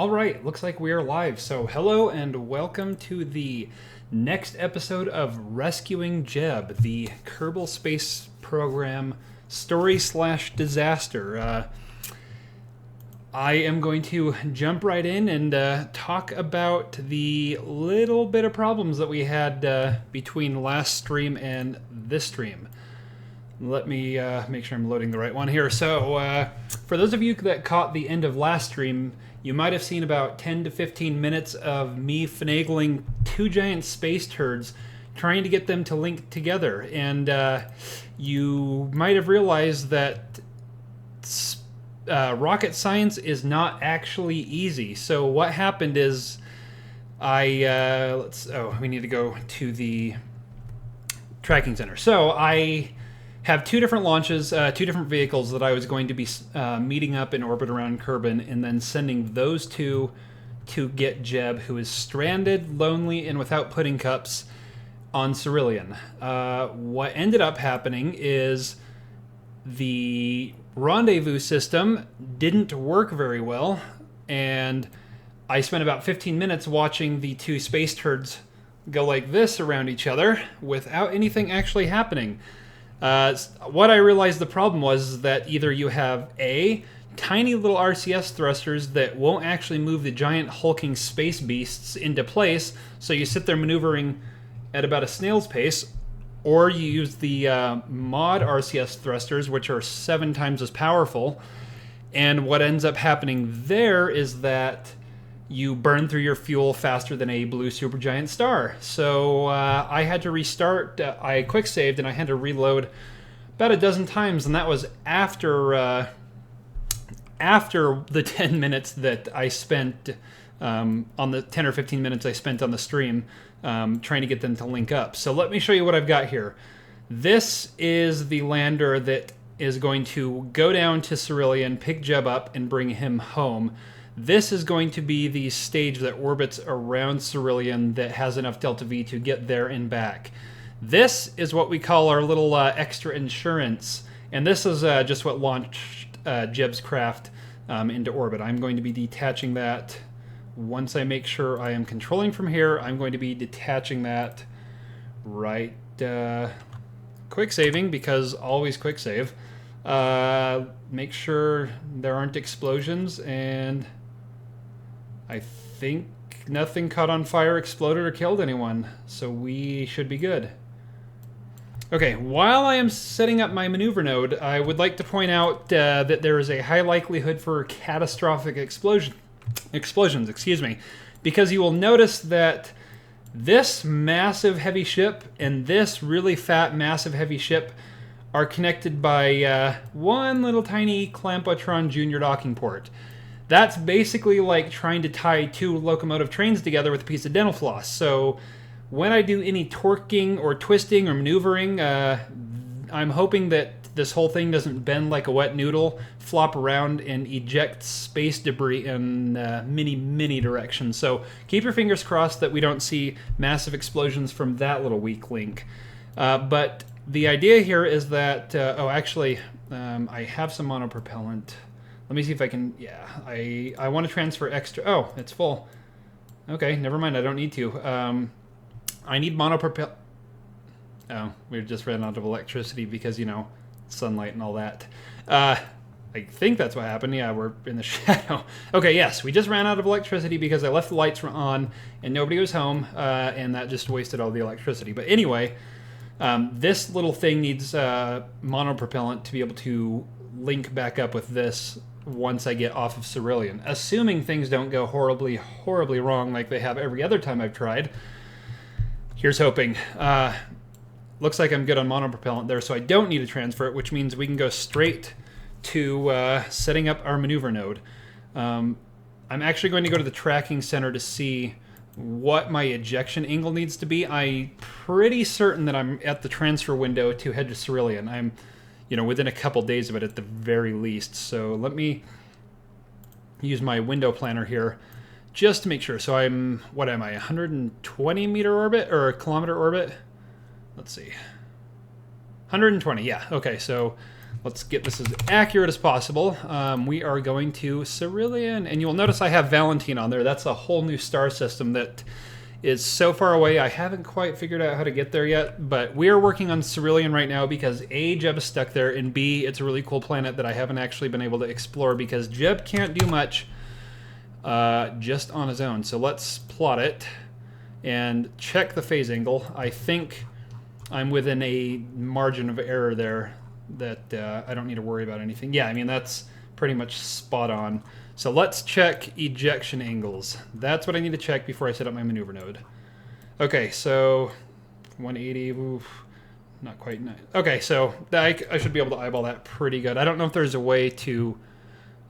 All right, looks like we are live. So, hello and welcome to the next episode of Rescuing Jeb, the Kerbal Space Program story/disaster. I am going to jump right in and talk about the little bit of problems that we had between last stream and this stream. Let me make sure I'm loading the right one here. So, for those of you that caught the end of last stream, you might have seen about 10 to 15 minutes of me finagling two giant space turds, trying to get them to link together. And you might have realized that rocket science is not actually easy. So what happened is we need to go to the tracking center. So I have two different launches, two different vehicles that I was going to be meeting up in orbit around Kerbin, and then sending those two to get Jeb, who is stranded, lonely, and without pudding cups on Cerillion. What ended up happening is the rendezvous system didn't work very well, and I spent about 15 minutes watching the two space turds go like this around each other without anything actually happening. What I realized the problem was that either you have tiny little RCS thrusters that won't actually move the giant hulking space beasts into place, so you sit there maneuvering at about a snail's pace, or you use the mod RCS thrusters, which are 7 times as powerful, and what ends up happening there is that you burn through your fuel faster than a blue supergiant star. So I had to restart. I quick saved and I had to reload about a dozen times, and that was after the 10 minutes that I spent on the 10 or 15 minutes I spent on the stream trying to get them to link up. So let me show you what I've got here. This is the lander that is going to go down to Cerillion, pick Jeb up, and bring him home. This is going to be the stage that orbits around Cerillion that has enough delta V to get there and back. This is what we call our little extra insurance, and this is just what launched Jeb's craft into orbit. I'm going to be detaching that once I make sure I am controlling from here. I'm going to be detaching that right, quick saving, because always quick save. Make sure there aren't explosions, and I think nothing caught on fire, exploded, or killed anyone, so we should be good. Okay, while I am setting up my maneuver node, I would like to point out that there is a high likelihood for catastrophic explosions, because you will notice that this massive heavy ship and this really fat massive heavy ship are connected by one little tiny Clampotron Junior docking port. That's basically like trying to tie two locomotive trains together with a piece of dental floss. So when I do any torquing or twisting or maneuvering, I'm hoping that this whole thing doesn't bend like a wet noodle, flop around, and eject space debris in many directions. So keep your fingers crossed that we don't see massive explosions from that little weak link. But the idea here is that, I have some monopropellant. Let me see if I can, I want to transfer extra, it's full. Okay, never mind, I don't need to. I need monopropellant. Oh, we just ran out of electricity because, sunlight and all that. I think that's what happened. Yeah, we're in the shadow. Okay, yes, we just ran out of electricity because I left the lights on and nobody was home, and that just wasted all the electricity. But anyway, this little thing needs monopropellant to be able to link back up with this once I get off of Cerillion. Assuming things don't go horribly wrong like they have every other time I've tried. Here's hoping. Looks like I'm good on monopropellant there, so I don't need to transfer it, which means we can go straight to setting up our maneuver node. I'm actually going to go to the tracking center to see what my ejection angle needs to be. I'm pretty certain that I'm at the transfer window to head to Cerillion. I'm, within a couple days of it at the very least. So let me use my window planner here just to make sure. So I'm, 120 meter orbit or kilometer orbit? Let's see. 120, yeah. Okay, so let's get this as accurate as possible. We are going to Cerillion, and you'll notice I have Valentine on there. That's a whole new star system that is so far away. I haven't quite figured out how to get there yet, but we are working on Cerillion right now because A, Jeb is stuck there, and B, it's a really cool planet that I haven't actually been able to explore because Jeb can't do much just on his own. So let's plot it and check the phase angle. I think I'm within a margin of error there that I don't need to worry about anything. Yeah, I mean, that's pretty much spot on. So let's check ejection angles. That's what I need to check before I set up my maneuver node. Okay, so 180, oof, not quite. Okay, so I should be able to eyeball that pretty good. I don't know if there's a way to...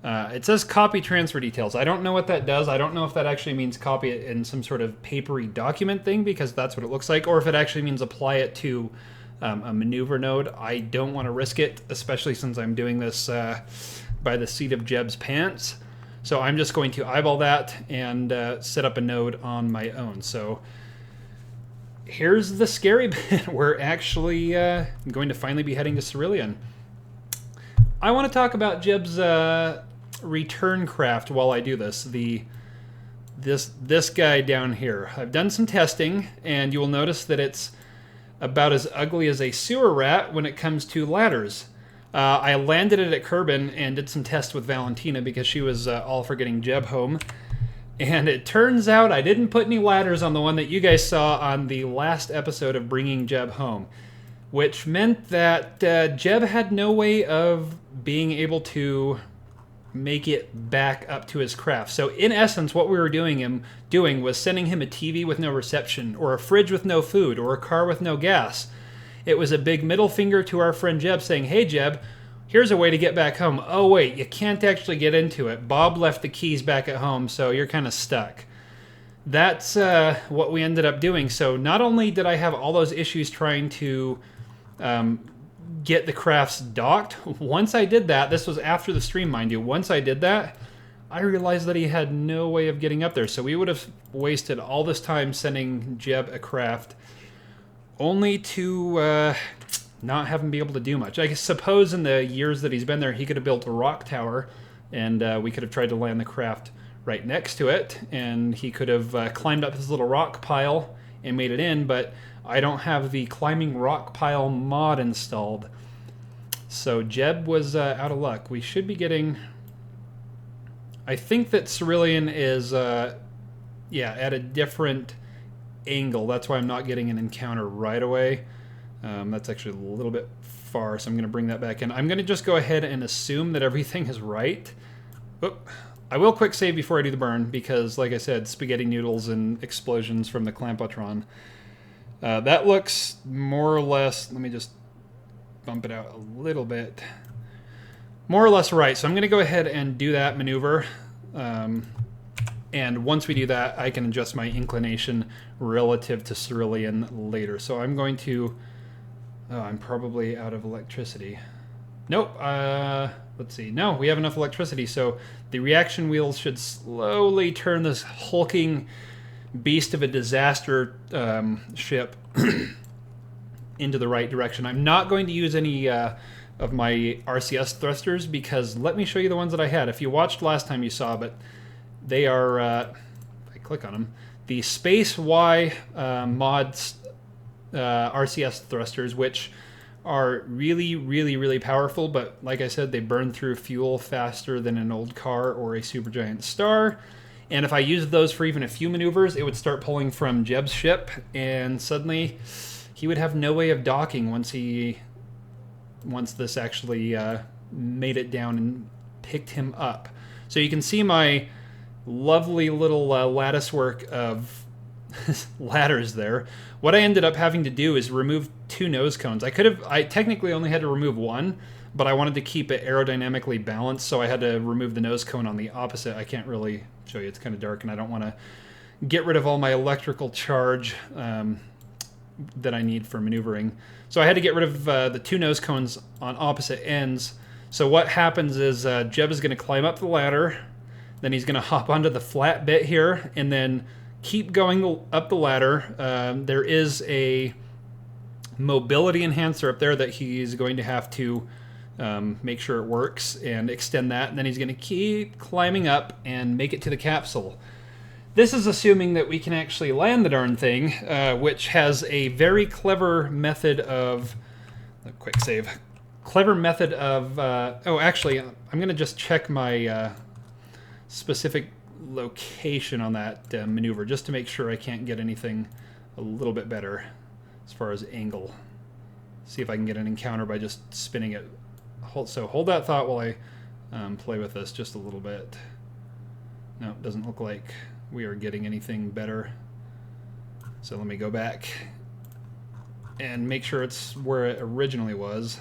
it says copy transfer details. I don't know what that does. I don't know if that actually means copy it in some sort of papery document thing, because that's what it looks like, or if it actually means apply it to a maneuver node. I don't want to risk it, especially since I'm doing this by the seat of Jeb's pants. So I'm just going to eyeball that and set up a node on my own. So here's the scary bit. We're actually going to finally be heading to Cerillion. I want to talk about Jeb's return craft while I do this. This guy down here. I've done some testing, and you will notice that it's about as ugly as a sewer rat when it comes to ladders. I landed it at Kerbin and did some tests with Valentina because she was all for getting Jeb home. And it turns out I didn't put any ladders on the one that you guys saw on the last episode of Bringing Jeb Home, which meant that Jeb had no way of being able to make it back up to his craft. So in essence, what we were doing was sending him a TV with no reception, or a fridge with no food, or a car with no gas. It was a big middle finger to our friend Jeb saying, hey Jeb, here's a way to get back home. Oh wait, you can't actually get into it. Bob left the keys back at home, so you're kind of stuck. That's what we ended up doing. So not only did I have all those issues trying to get the crafts docked, once I did that, this was after the stream, mind you, once I did that, I realized that he had no way of getting up there. So we would have wasted all this time sending Jeb a craft only to not have him be able to do much. I suppose in the years that he's been there, he could have built a rock tower, and we could have tried to land the craft right next to it, and he could have climbed up his little rock pile and made it in, but I don't have the climbing rock pile mod installed. So Jeb was out of luck. We should be getting... I think that Cerillion is, yeah, at a different angle. That's why I'm not getting an encounter right away. That's actually a little bit far, so I'm going to bring that back in. I'm going to just go ahead and assume that everything is right. Oop. I will quick save before I do the burn, because, like I said, spaghetti noodles and explosions from the Clampotron. That looks more or less... Let me just bump it out a little bit. More or less right. So I'm going to go ahead and do that maneuver. And once we do that, I can adjust my inclination relative to Cerillion later. So I'm going to... Oh, I'm probably out of electricity. Nope. Let's see. No, we have enough electricity. So the reaction wheels should slowly turn this hulking beast of a disaster ship into the right direction. I'm not going to use any of my RCS thrusters, because let me show you the ones that I had. If you watched last time, you saw, but they are, if I click on them, the Space Y mods RCS thrusters, which are really, really, really powerful, but like I said, they burn through fuel faster than an old car or a supergiant star. And if I used those for even a few maneuvers, it would start pulling from Jeb's ship, and suddenly he would have no way of docking once this actually made it down and picked him up. So you can see my lovely little lattice work of ladders there. What I ended up having to do is remove 2 nose cones. I technically only had to remove 1, but I wanted to keep it aerodynamically balanced, so I had to remove the nose cone on the opposite. I can't really show you, it's kind of dark, and I don't want to get rid of all my electrical charge that I need for maneuvering. So I had to get rid of the 2 nose cones on opposite ends. So what happens is Jeb is going to climb up the ladder, then he's going to hop onto the flat bit here, and then keep going up the ladder. There is a mobility enhancer up there that he's going to have to make sure it works, and extend that. And then he's going to keep climbing up and make it to the capsule. This is assuming that we can actually land the darn thing, which has a very clever method of... A quick save. Clever method of... oh, actually, I'm going to just check my specific location on that maneuver, just to make sure I can't get anything a little bit better as far as angle. See if I can get an encounter by just spinning it. So hold that thought while I play with this just a little bit. No, it doesn't look like we are getting anything better. So let me go back and make sure it's where it originally was.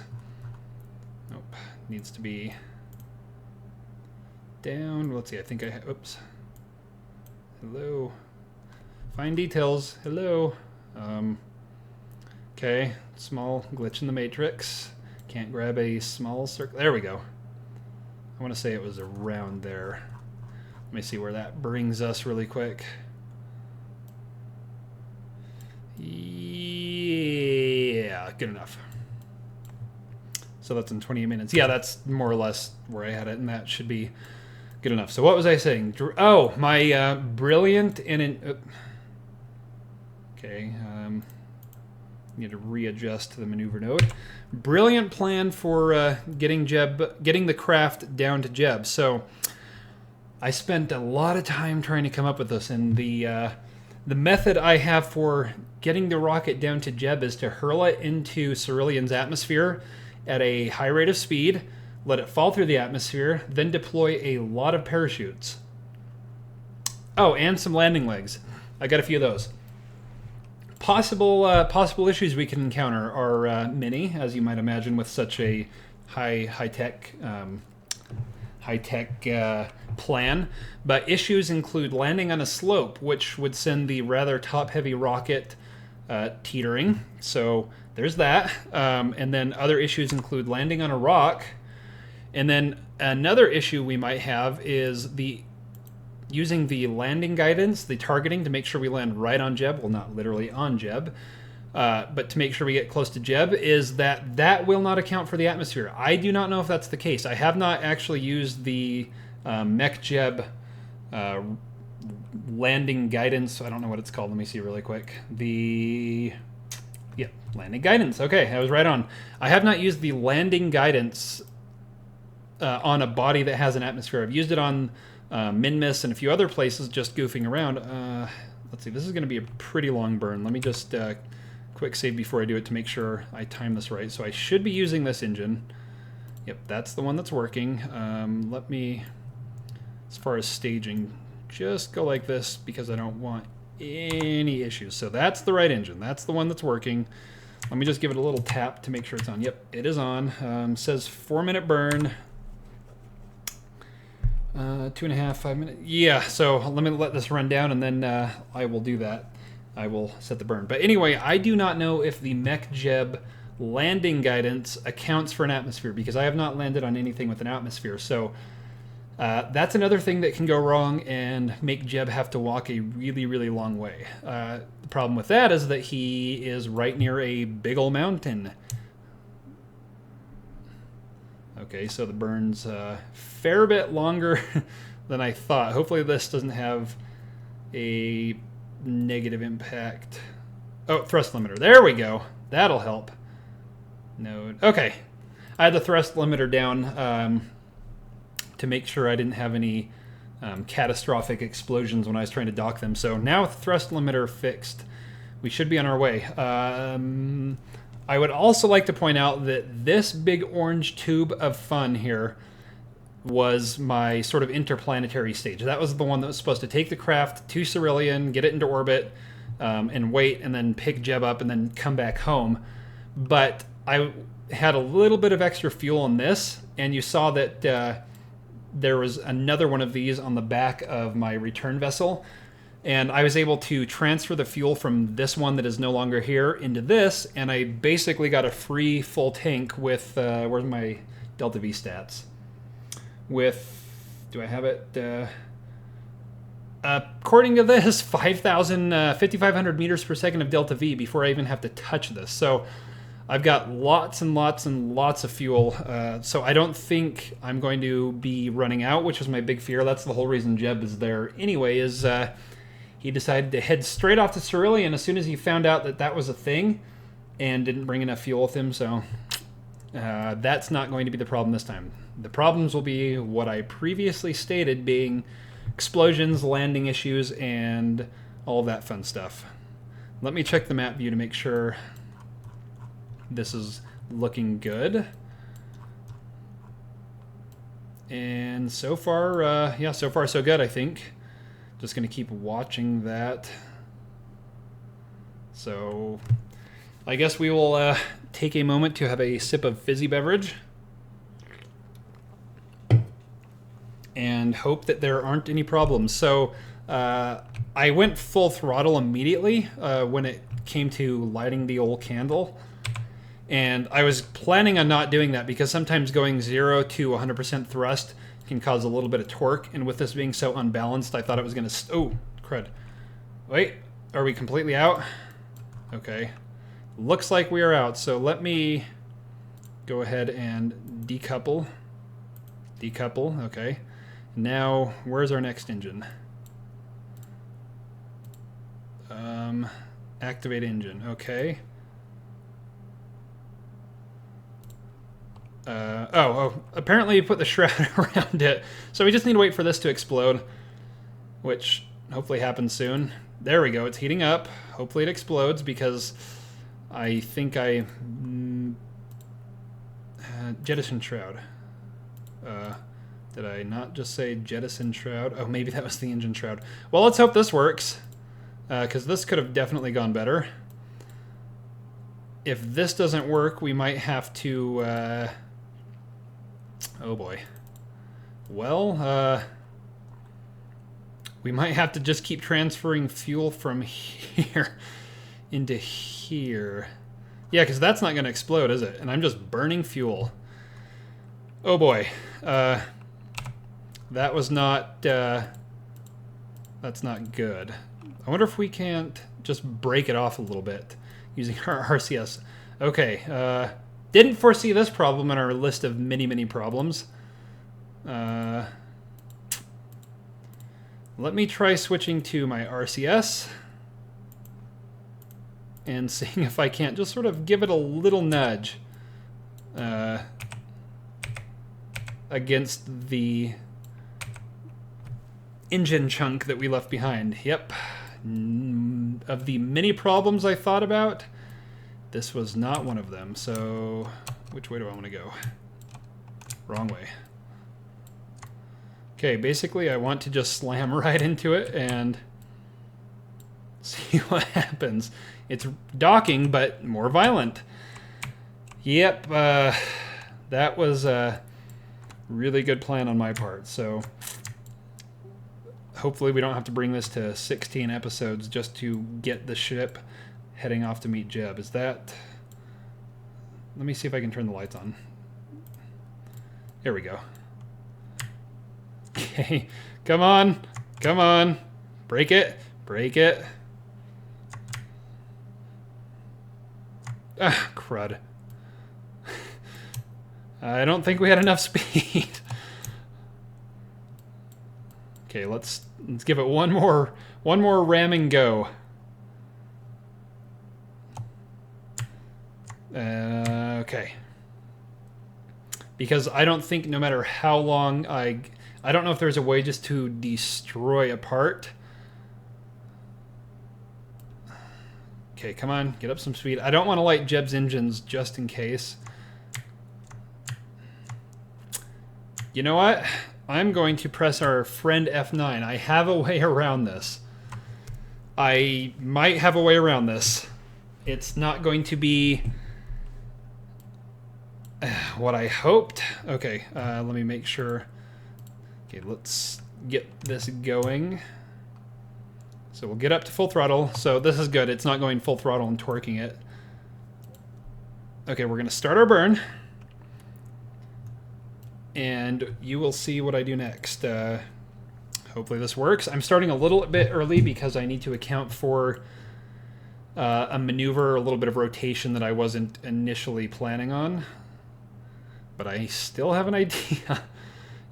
Nope, needs to be down. Let's see, I think I... Oops. Hello. Fine details. Hello. Okay, small glitch in the matrix. Can't grab a small circle. There we go. I want to say it was around there. Let me see where that brings us really quick. Yeah, good enough. So that's in 28 minutes. Yeah, that's more or less where I had it, and that should be good enough. So what was I saying? Oh, my brilliant and... okay, need to readjust to the maneuver node. Brilliant plan for getting the craft down to Jeb. So I spent a lot of time trying to come up with this, and the method I have for getting the rocket down to Jeb is to hurl it into Cerillion's atmosphere at a high rate of speed, let it fall through the atmosphere, then deploy a lot of parachutes. Oh, and some landing legs. I got a few of those. Possible issues we can encounter are many, as you might imagine, with such a high-tech plan. But issues include landing on a slope, which would send the rather top-heavy rocket teetering. So there's that. And then other issues include landing on a rock. And then another issue we might have is using the landing guidance, the targeting, to make sure we land right on Jeb. Well, not literally on Jeb, but to make sure we get close to Jeb, is that will not account for the atmosphere. I do not know if that's the case. I have not actually used the Mech Jeb landing guidance. I don't know what it's called. Let me see really quick. Yeah, landing guidance. Okay, I was right on. I have not used the landing guidance on a body that has an atmosphere. I've used it on Minmus and a few other places, just goofing around. Let's see, this is going to be a pretty long burn. Let me just quick save before I do it to make sure I time this right. So I should be using this engine. Yep, that's the one that's working. Let me, as far as staging, just go like this because I don't want any issues. So that's the right engine. That's the one that's working. Let me just give it a little tap to make sure it's on. Yep, it is on. Says 4-minute burn. 2.5, 5 minutes. Yeah, so let this run down, and then I will do that. I will set the burn. But anyway, I do not know if the Mech Jeb landing guidance accounts for an atmosphere, because I have not landed on anything with an atmosphere. So that's another thing that can go wrong and make Jeb have to walk a really, really long way. The problem with that is that he is right near a big ol' mountain. Okay, so the burn's a fair bit longer than I thought. Hopefully this doesn't have a negative impact. Oh, thrust limiter. There we go. That'll help. Node. Okay. I had the thrust limiter down to make sure I didn't have any catastrophic explosions when I was trying to dock them. So now with the thrust limiter fixed, we should be on our way. I would also like to point out that this big orange tube of fun here was my sort of interplanetary stage. That was the one that was supposed to take the craft to Cerillion, get it into orbit, and wait, and then pick Jeb up and then come back home. But I had a little bit of extra fuel on this, and you saw that there was another one of these on the back of my return vessel. And I was able to transfer the fuel from this one that is no longer here into this, and I basically got a free full tank with, where's my Delta V stats? With, do I have it? According to this, 5,500 meters per second of Delta V before I even have to touch this. So I've got lots and lots and lots of fuel, so I don't think I'm going to be running out, which is my big fear. That's the whole reason Jeb is there anyway, is he decided to head straight off to Cerillion as soon as he found out that that was a thing and didn't bring enough fuel with him, so that's not going to be the problem this time. The problems will be what I previously stated, being explosions, landing issues, and all of that fun stuff. Let me check the map view to make sure this is looking good. And so far, yeah, so far so good, I think. Just going to keep watching that. So I guess we will take a moment to have a sip of fizzy beverage and hope that there aren't any problems. So I went full throttle immediately when it came to lighting the old candle. And I was planning on not doing that because sometimes going 0 to 100% thrust can cause a little bit of torque. And with this being so unbalanced, I thought it was going to... Oh, crud. Wait, are we completely out? Okay. Looks like we are out. So let me go ahead and decouple. Decouple, okay. Now, where's our next engine? Activate engine, okay. Apparently you put the shroud around it. So we just need to wait for this to explode, which hopefully happens soon. There we go, it's heating up. Hopefully it explodes because I think I... jettison shroud. Did I not just say jettison shroud? Oh, maybe that was the engine shroud. Well, let's hope this works, because this could have definitely gone better. If this doesn't work, we might have to... oh boy. Well, we might have to just keep transferring fuel from here into here. Yeah, because that's not going to explode, is it? And I'm just burning fuel. Oh boy. That was not... that's not good. I wonder if we can't just break it off a little bit using our RCS. Okay, didn't foresee this problem in our list of many, many problems. Let me try switching to my RCS and seeing if I can't just sort of give it a little nudge against the engine chunk that we left behind. Yep. Of the many problems I thought about, this was not one of them. So, which way do I want to go? Wrong way. Okay, basically I want to just slam right into it and see what happens. It's docking, but more violent. Yep, that was a really good plan on my part. So hopefully we don't have to bring this to 16 episodes just to get the ship heading off to meet Jeb. Is that... Let me see if I can turn the lights on. There we go. Okay, come on, come on. Break it, break it. Ah, crud. I don't think we had enough speed. Okay, let's give it one more ramming go. Okay. Because I don't think no matter how long I don't know if there's a way just to destroy a part. Okay, come on, get up some speed. I don't want to light Jeb's engines just in case. You know what? I'm going to press our friend F9. I have a way around this. I might have a way around this. It's not going to be what I hoped. Okay, let me make sure. Okay, let's get this going. So we'll get up to full throttle. So this is good. It's not going full throttle and torquing it. Okay, we're going to start our burn. And you will see what I do next. Hopefully this works. I'm starting a little bit early because I need to account for a maneuver, a little bit of rotation that I wasn't initially planning on. But I still have an idea.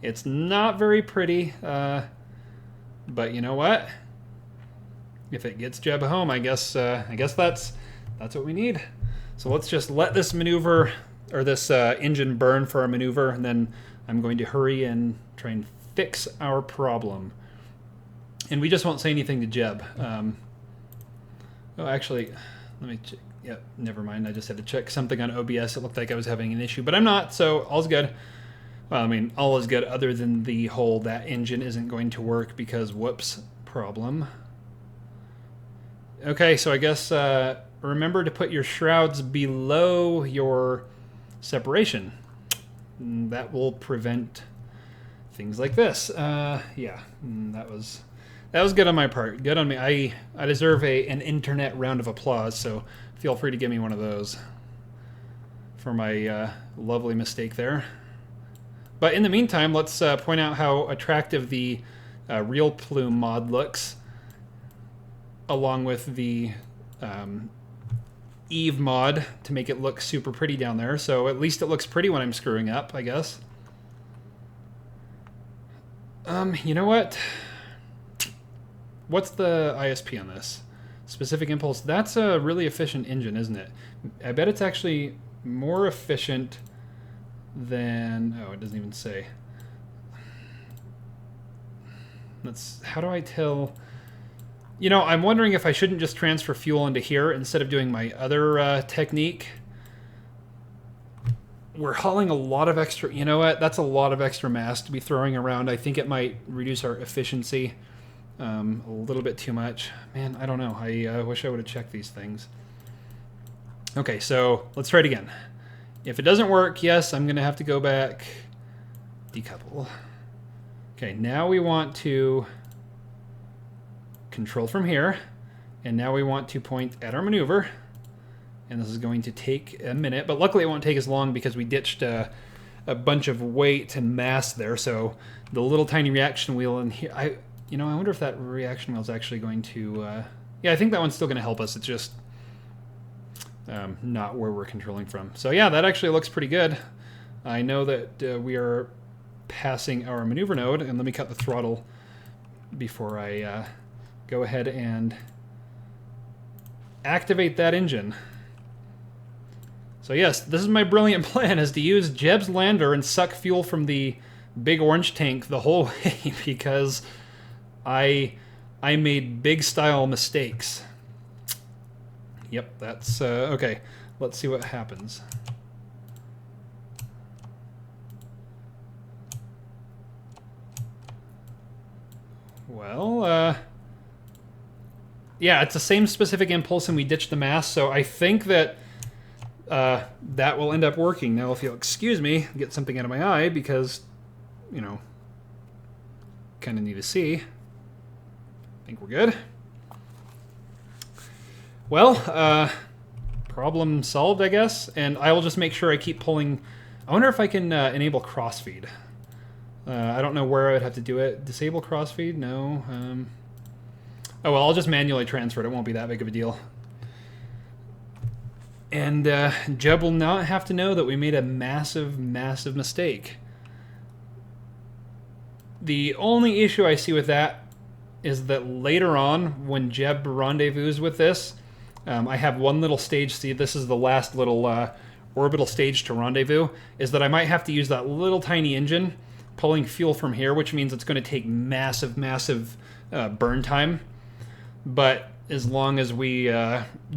It's not very pretty, but you know what? If it gets Jeb home, I guess that's what we need. So let's just let this maneuver, or this engine burn for our maneuver, and then I'm going to hurry and try and fix our problem. And we just won't say anything to Jeb. Oh, actually, let me check. Yep, never mind. I just had to check something on OBS. It looked like I was having an issue, but I'm not, so all's good. Well, I mean, all is good other than the whole that engine isn't going to work because whoops problem. Okay, so I guess remember to put your shrouds below your separation. That will prevent things like this. Yeah, that was good on my part. Good on me. I deserve an internet round of applause, so feel free to give me one of those for my lovely mistake there. But in the meantime, let's point out how attractive the Real Plume mod looks, along with the Eve mod to make it look super pretty down there. So at least it looks pretty when I'm screwing up, I guess. You know what? What's the ISP on this? Specific impulse. That's a really efficient engine, isn't it? I bet it's actually more efficient than... Oh, it doesn't even say. How do I tell... You know, I'm wondering if I shouldn't just transfer fuel into here instead of doing my other technique. We're hauling a lot of extra... You know what? That's a lot of extra mass to be throwing around. I think it might reduce our efficiency a little bit too much. Man, I don't know. I wish I would have checked these things. Okay, so let's try it again. If it doesn't work, yes, I'm going to have to go back, decouple. Okay, now we want to control from here, and now we want to point at our maneuver, and this is going to take a minute, but luckily it won't take as long because we ditched a bunch of weight and mass there, so the little tiny reaction wheel in here, I wonder if that reaction wheel is actually going to, yeah, I think that one's still going to help us. It's just not where we're controlling from. So yeah, that actually looks pretty good. I know that we are passing our maneuver node, and let me cut the throttle before I go ahead and activate that engine. So yes, this is my brilliant plan, is to use Jeb's lander and suck fuel from the big orange tank the whole way because I made big style mistakes. Yep, that's okay. Let's see what happens. Well, yeah, it's the same specific impulse and we ditched the mass, so I think that that will end up working. Now, if you'll excuse me, get something out of my eye because, you know, kind of need to see. I think we're good. Well, problem solved, I guess, and I will just make sure I keep pulling. I wonder if I can enable crossfeed. I don't know where I would have to do it. Disable crossfeed? No. Oh, well, I'll just manually transfer it. It won't be that big of a deal. And Jeb will not have to know that we made a massive, massive mistake. The only issue I see with that is that later on, when Jeb rendezvous with this, I have one little stage. See, this is the last little orbital stage to rendezvous, is that I might have to use that little tiny engine pulling fuel from here, which means it's going to take massive, massive burn time. But as long as we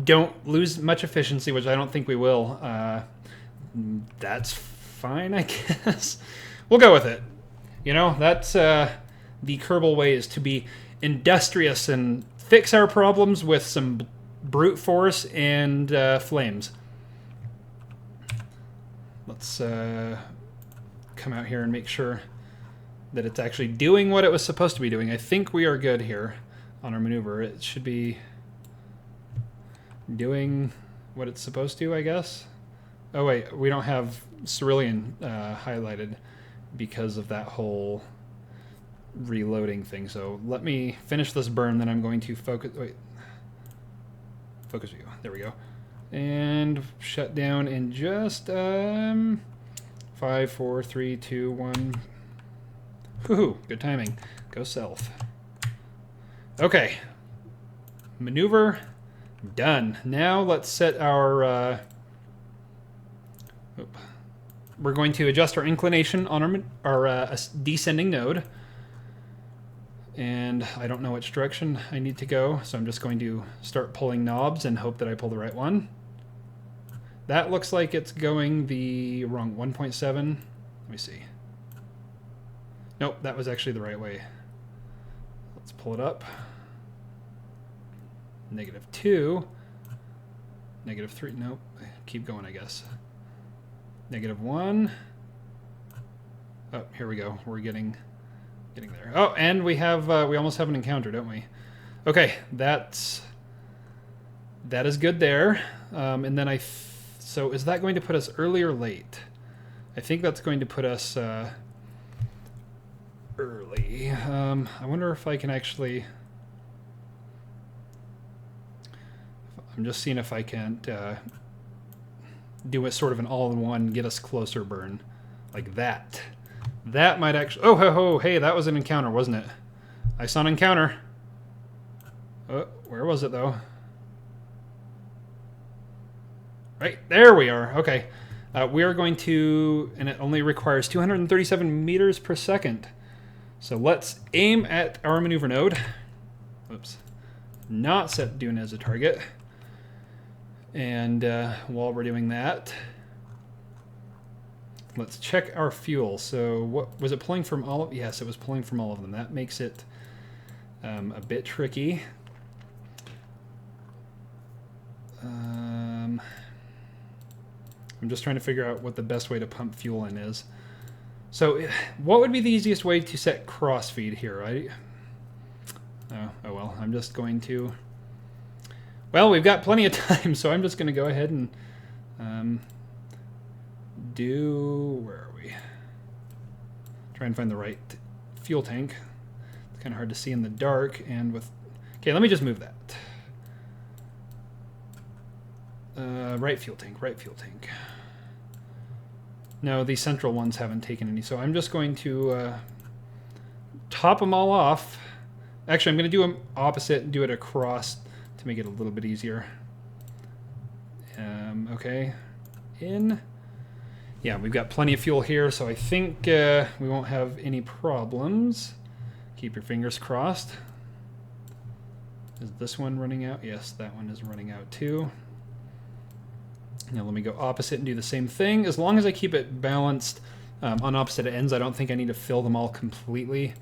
don't lose much efficiency, which I don't think we will, that's fine, I guess. We'll go with it. You know, that's the Kerbal way, is to be industrious and fix our problems with some brute force and flames. Let's come out here and make sure that it's actually doing what it was supposed to be doing. I think we are good here on our maneuver. It should be doing what it's supposed to, I guess. Oh wait, we don't have Cerillion highlighted because of that whole reloading thing. So let me finish this burn, then I'm going to Focus view. There we go. And shut down in just 5, 4, 3, 2, 1. Woohoo! Good timing. Go self. Okay. Maneuver done. Now let's set our. We're going to adjust our inclination on our descending node. And I don't know which direction I need to go, so I'm just going to start pulling knobs and hope that I pull the right one. That looks like it's going the wrong 1.7. Let me see. Nope, that was actually the right way. Let's pull it up. -2. -3. Nope. Keep going, I guess. -1. Oh, here we go. We're getting there. Oh, and we have we almost have an encounter, don't we? Okay, that is good there. And then so is that going to put us early or late? I think that's going to put us early. I wonder if I can actually. I'm just seeing if I can't do a sort of an all-in-one, get us closer burn, like that. That might actually... Oh, ho, ho, hey, that was an encounter, wasn't it? I saw an encounter. Oh, where was it, though? Right, there we are. Okay. We are going to... And it only requires 237 meters per second. So let's aim at our maneuver node. Oops. Not set Dune as a target. And while we're doing that... Let's check our fuel. So what was it pulling from all of? Yes, it was pulling from all of them. That makes it a bit tricky. I'm just trying to figure out what the best way to pump fuel in is. So what would be the easiest way to set crossfeed here? Oh well, I'm just going to... Well, we've got plenty of time, so I'm just going to go ahead and... Where are we? Try and find the right fuel tank. It's kind of hard to see in the dark and with... Okay, let me just move that. Right fuel tank. No, the central ones haven't taken any, so I'm just going to top them all off. Actually, I'm going to do them opposite and do it across to make it a little bit easier. Okay. In... Yeah, we've got plenty of fuel here, so I think we won't have any problems. Keep your fingers crossed. Is this one running out? Yes, that one is running out too. Now let me go opposite and do the same thing. As long as I keep it balanced on opposite ends, I don't think I need to fill them all completely.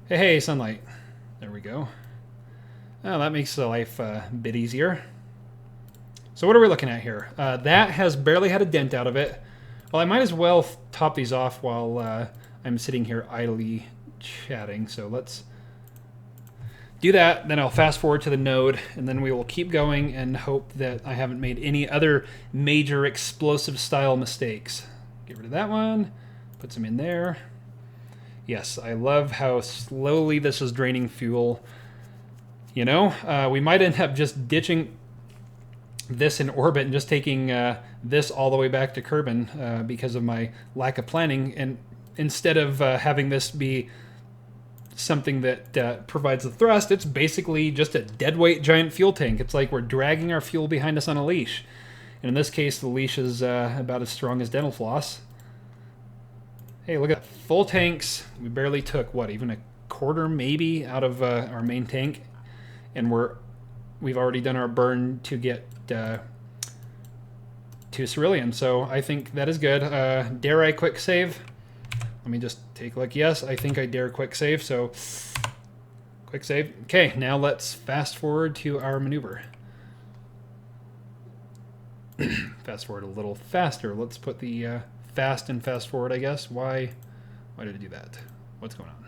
Hey, sunlight. There we go. Oh, that makes life a bit easier. So what are we looking at here? That has barely had a dent out of it. Well, I might as well top these off while I'm sitting here idly chatting. So let's do that. Then I'll fast forward to the node, and then we will keep going and hope that I haven't made any other major explosive style mistakes. Get rid of that one. Put some in there. Yes, I love how slowly this is draining fuel. You know, we might end up just ditching this in orbit and just taking this all the way back to Kerbin because of my lack of planning, and instead of having this be something that provides the thrust, it's basically just a deadweight giant fuel tank. It's like we're dragging our fuel behind us on a leash, and in this case the leash is about as strong as dental floss. Hey, look at that. Full tanks. We barely took what, even a quarter maybe out of our main tank, and we've already done our burn to get to Cerillion, so I think that is good. Dare I quick save? Let me just take a look. Yes, I think I dare quick save, so quick save. Okay, now let's fast forward to our maneuver. Fast forward a little faster. Let's put the fast and fast forward, I guess. Why did I do that? What's going on?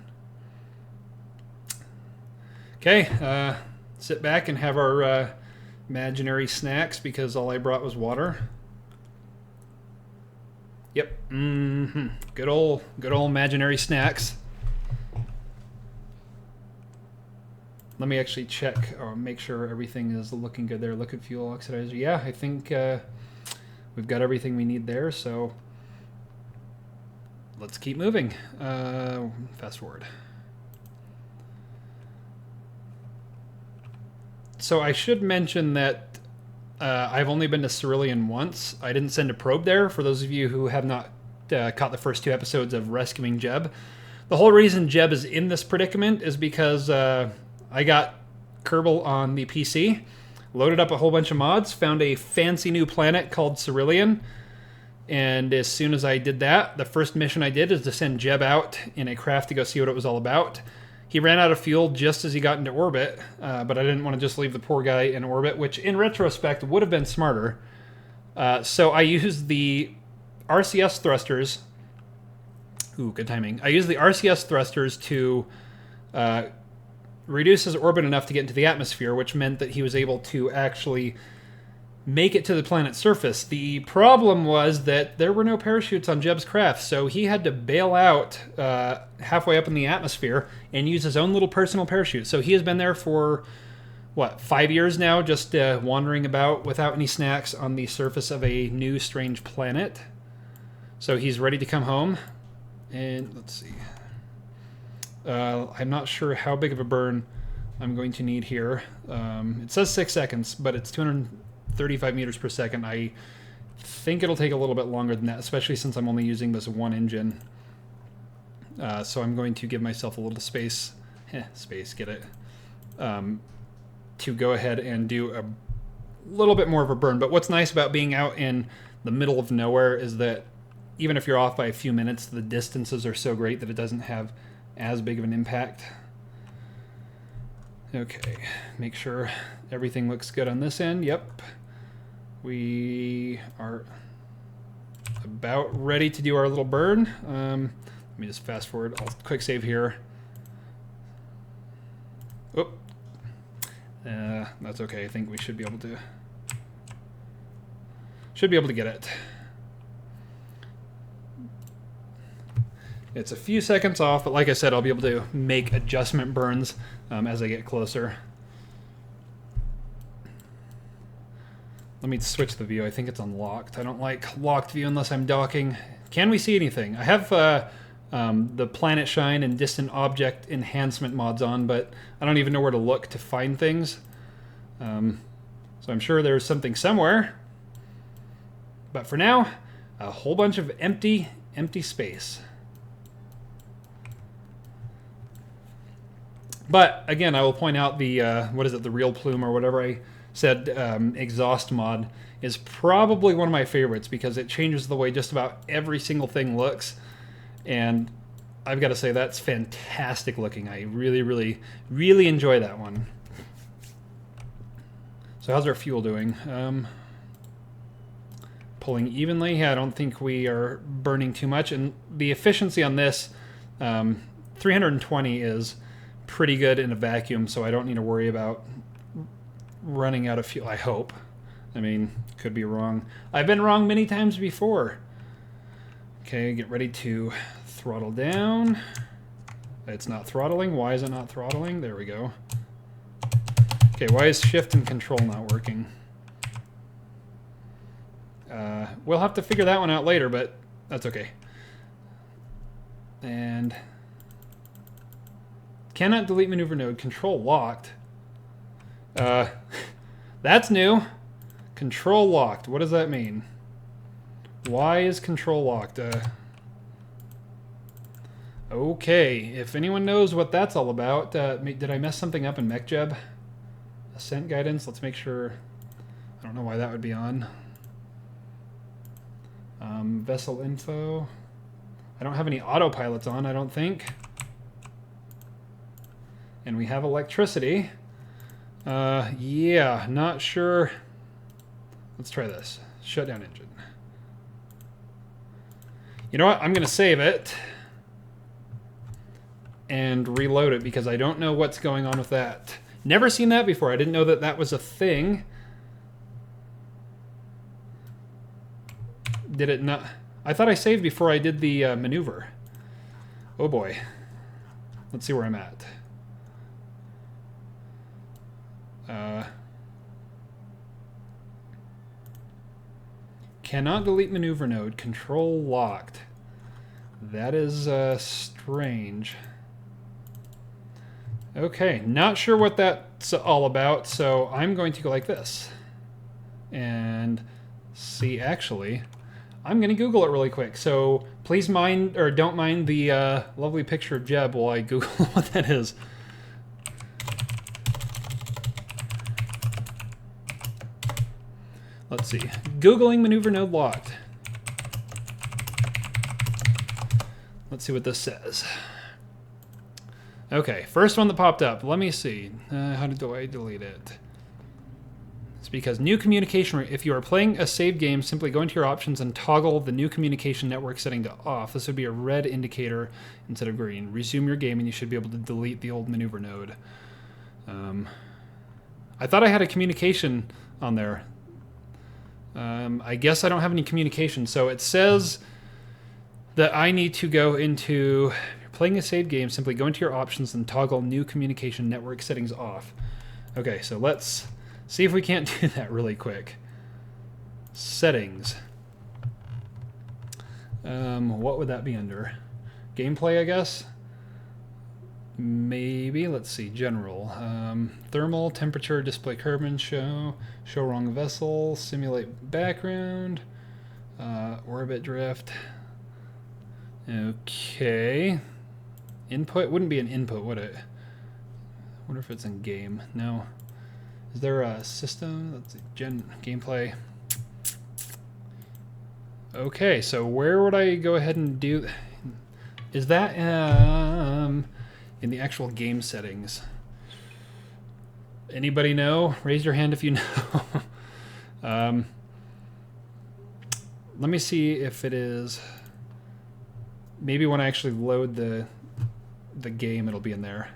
Okay, sit back and have our imaginary snacks, because all I brought was water. Yep. Good old imaginary snacks. let me actually check or make sure everything is looking good there. Liquid fuel oxidizer. Yeah, I think we've got everything we need there, so let's keep moving. Fast forward. So I should mention that I've only been to Cerillion once. I didn't send a probe there. For those of you who have not caught the first 2 episodes of Rescuing Jeb, the whole reason Jeb is in this predicament is because I got Kerbal on the PC, loaded up a whole bunch of mods, found a fancy new planet called Cerillion, and as soon as I did that, the first mission I did is to send Jeb out in a craft to go see what it was all about. He ran out of fuel just as he got into orbit, but I didn't want to just leave the poor guy in orbit, which in retrospect would have been smarter. So I used the RCS thrusters. Ooh, good timing. I used the RCS thrusters to reduce his orbit enough to get into the atmosphere, which meant that he was able to actually make it to the planet's surface. The problem was that there were no parachutes on Jeb's craft, so he had to bail out halfway up in the atmosphere and use his own little personal parachute. So he has been there for, what, 5 years now, just wandering about without any snacks on the surface of a new strange planet. So he's ready to come home. And let's see. I'm not sure how big of a burn I'm going to need here. It says 6 seconds, but it's 235 meters per second. I think it'll take a little bit longer than that, especially since I'm only using this one engine. So I'm going to give myself a little space, get it, to go ahead and do a little bit more of a burn. But what's nice about being out in the middle of nowhere is that even if you're off by a few minutes, the distances are so great that it doesn't have as big of an impact. Okay, make sure everything looks good on this end. Yep. We are about ready to do our little burn. Let me just fast forward. I'll quick save here. Oh, that's okay. I think we should be able to get it. It's a few seconds off, but like I said, I'll be able to make adjustment burns as I get closer. Let me switch the view. I think it's unlocked. I don't like locked view unless I'm docking. Can we see anything? I have the Planet Shine and Distant Object Enhancement mods on, but I don't even know where to look to find things. So I'm sure there's something somewhere. But for now, a whole bunch of empty space. But again, I will point out the, what is it, the Real Plume or whatever I said, exhaust mod is probably one of my favorites because it changes the way just about every single thing looks. And I've got to say, that's fantastic looking. I really, really, really enjoy that one. So how's our fuel doing? Pulling evenly. Yeah, I don't think we are burning too much. And the efficiency on this, 320 is pretty good in a vacuum, so I don't need to worry about running out of fuel, I hope. I mean, could be wrong. I've been wrong many times before. Okay, get ready to throttle down. It's not throttling. Why is it not throttling? There we go. Okay, why is shift and control not working? We'll have to figure that one out later, but that's okay. And cannot delete maneuver node. Control locked. That's new. Control locked. What does that mean? Why is control locked? Okay, if anyone knows what that's all about, did I mess something up in MechJeb? Ascent guidance, let's make sure. I don't know why that would be on. Vessel info. I don't have any autopilots on, I don't think. And we have electricity. Yeah, not sure. Let's try this. Shut down engine. You know what? I'm going to save it and reload it because I don't know what's going on with that. Never seen that before. I didn't know that that was a thing. Did it not? I thought I saved before I did the maneuver. Oh boy. Let's see where I'm at. Cannot delete maneuver node. Control locked. That is strange. Okay, not sure what that's all about, so I'm going to go like this. And see, actually, I'm going to Google it really quick. So please mind, or don't mind the lovely picture of Jeb while I Google what that is. Let's see. Googling maneuver node locked. Let's see what this says. Okay, first one that popped up. Let me see. How do I delete it? It's because new communication. If you are playing a save game, simply go into your options and toggle the new communication network setting to off. This would be a red indicator instead of green. Resume your game and you should be able to delete the old maneuver node. I thought I had a communication on there. I guess I don't have any communication. So it says that I need to go into, if you're playing a save game, simply go into your options and toggle new communication network settings off. Okay, so let's see if we can't do that really quick. Settings. What would that be under? Gameplay, I guess? Maybe. Let's see. General. Thermal, temperature, display carbon, show wrong vessel, simulate background, orbit drift. Okay. Input wouldn't be an input, would it? I wonder if it's in game. No. Is there a system? Let's see. Gameplay. Okay, so where would I go ahead and do? Is that in the actual game settings? Anybody know? Raise your hand if you know. Let me see if it is. Maybe when I actually load the game, it'll be in there.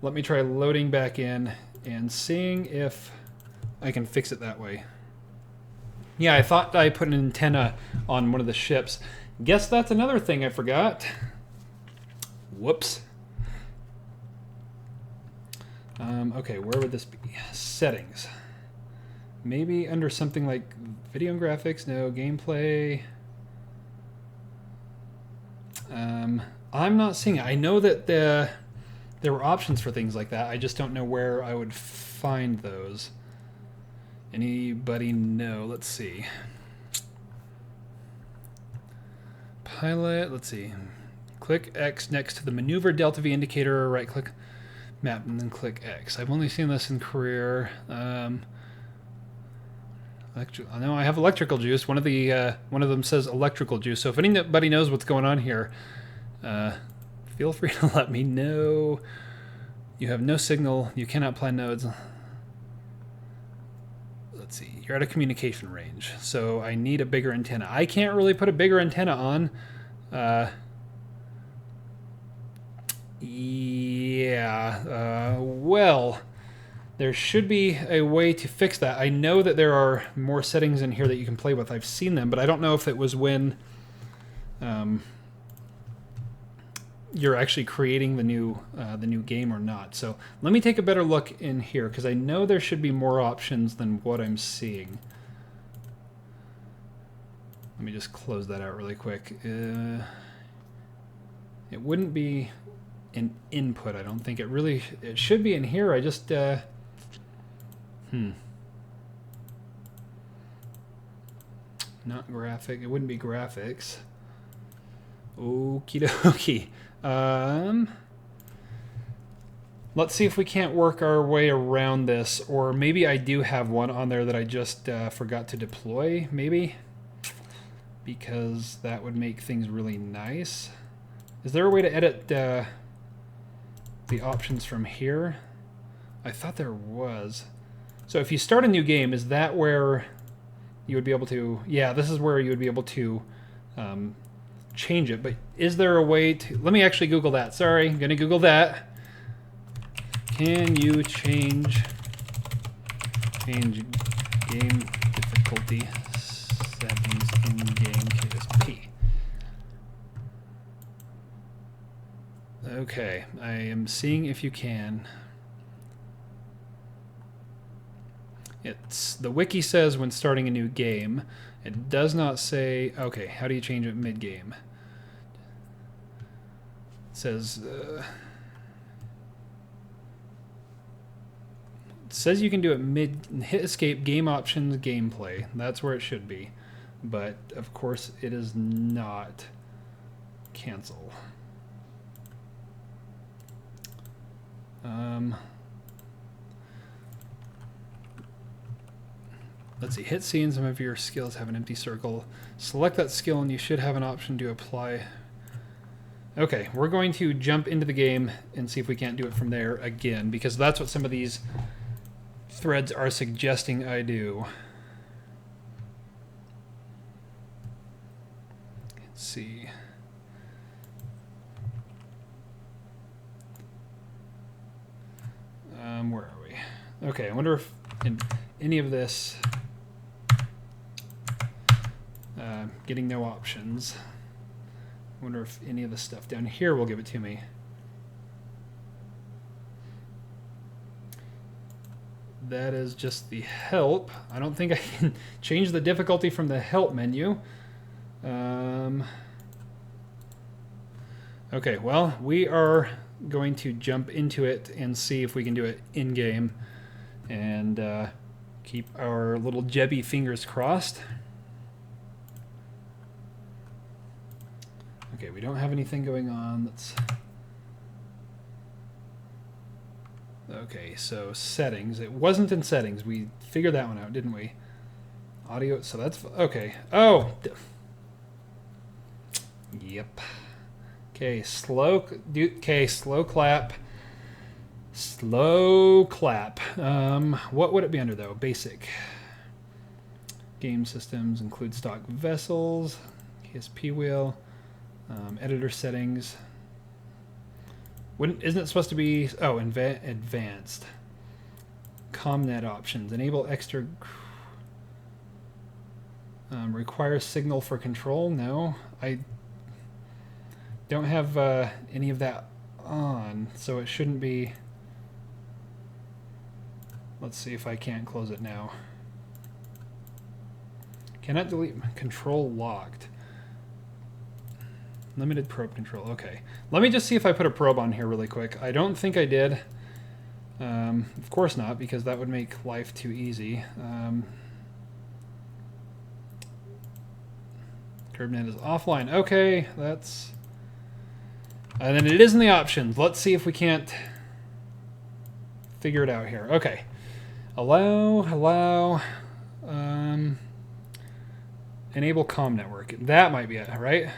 Let me try loading back in and seeing if I can fix it that way. Yeah, I thought I put an antenna on one of the ships. Guess that's another thing I forgot. Whoops. Okay, where would this be? Settings. Maybe under something like video and graphics. No, gameplay. I'm not seeing it. I know that there were options for things like that. I just don't know where I would find those. Anybody know? Let's see. Pilot, let's see. Click X next to the maneuver delta V indicator, right click map, and then click X. I've only seen this in career. I know I have electrical juice. One of them says electrical juice. So if anybody knows what's going on here, feel free to let me know. You have no signal. You cannot plan nodes. Let's see. You're out of communication range, so I need a bigger antenna. I can't really put a bigger antenna on. Well, there should be a way to fix that. I know that there are more settings in here that you can play with. I've seen them, but I don't know if it was when you're actually creating the new game or not. So let me take a better look in here, because I know there should be more options than what I'm seeing. Let me just close that out really quick. It wouldn't be an input, I don't think. It should be in here. I just not graphic. It wouldn't be graphics. Okie dokie. Let's see if we can't work our way around this, or maybe I do have one on there that I just forgot to deploy, maybe, because that would make things really nice. Is there a way to edit the options from here? I thought there was. So if you start a new game, is that where you would be able to... Yeah, this is where you would be able to change it. But is there a way to... Let me actually Google that. Sorry, I'm going to Google that. Can you change game difficulty settings in game KSP? Okay, I am seeing if you can. It's the wiki says when starting a new game. It does not say. Okay, how do you change it mid-game? It says. It says you can do it mid. Hit escape. Game options. Gameplay. That's where it should be, but of course it is not. Cancel. Let's see. Hit C and some of your skills have an empty circle. Select that skill and you should have an option to apply. Okay, we're going to jump into the game and see if we can't do it from there again, because that's what some of these threads are suggesting I do. Let's see. Where are we? Okay, I wonder if in any of this, getting no options. I wonder if any of the stuff down here will give it to me. That is just the help. I don't think I can change the difficulty from the help menu. Okay, well, we are going to jump into it and see if we can do it in-game and keep our little Jebby fingers crossed. Okay, we don't have anything going on. Let's... Okay, so settings. It wasn't in settings. We figured that one out, didn't we? Audio, so that's... Okay. Oh! Yep. Okay, slow clap. Slow clap. What would it be under, though? Basic. Game systems include stock vessels, KSP wheel, editor settings. Isn't it supposed to be... Oh, advanced. ComNet options. Enable extra... require signal for control? No. I don't have any of that on, so it shouldn't be... Let's see if I can't close it now. Cannot delete... Control locked. Limited probe control. Okay. Let me just see if I put a probe on here really quick. I don't think I did. Of course not, because that would make life too easy. CurbNet is offline. Okay, that's... And then it is in the options. Let's see if we can't figure it out here. Okay. Allow. Enable comm network. That might be it, right?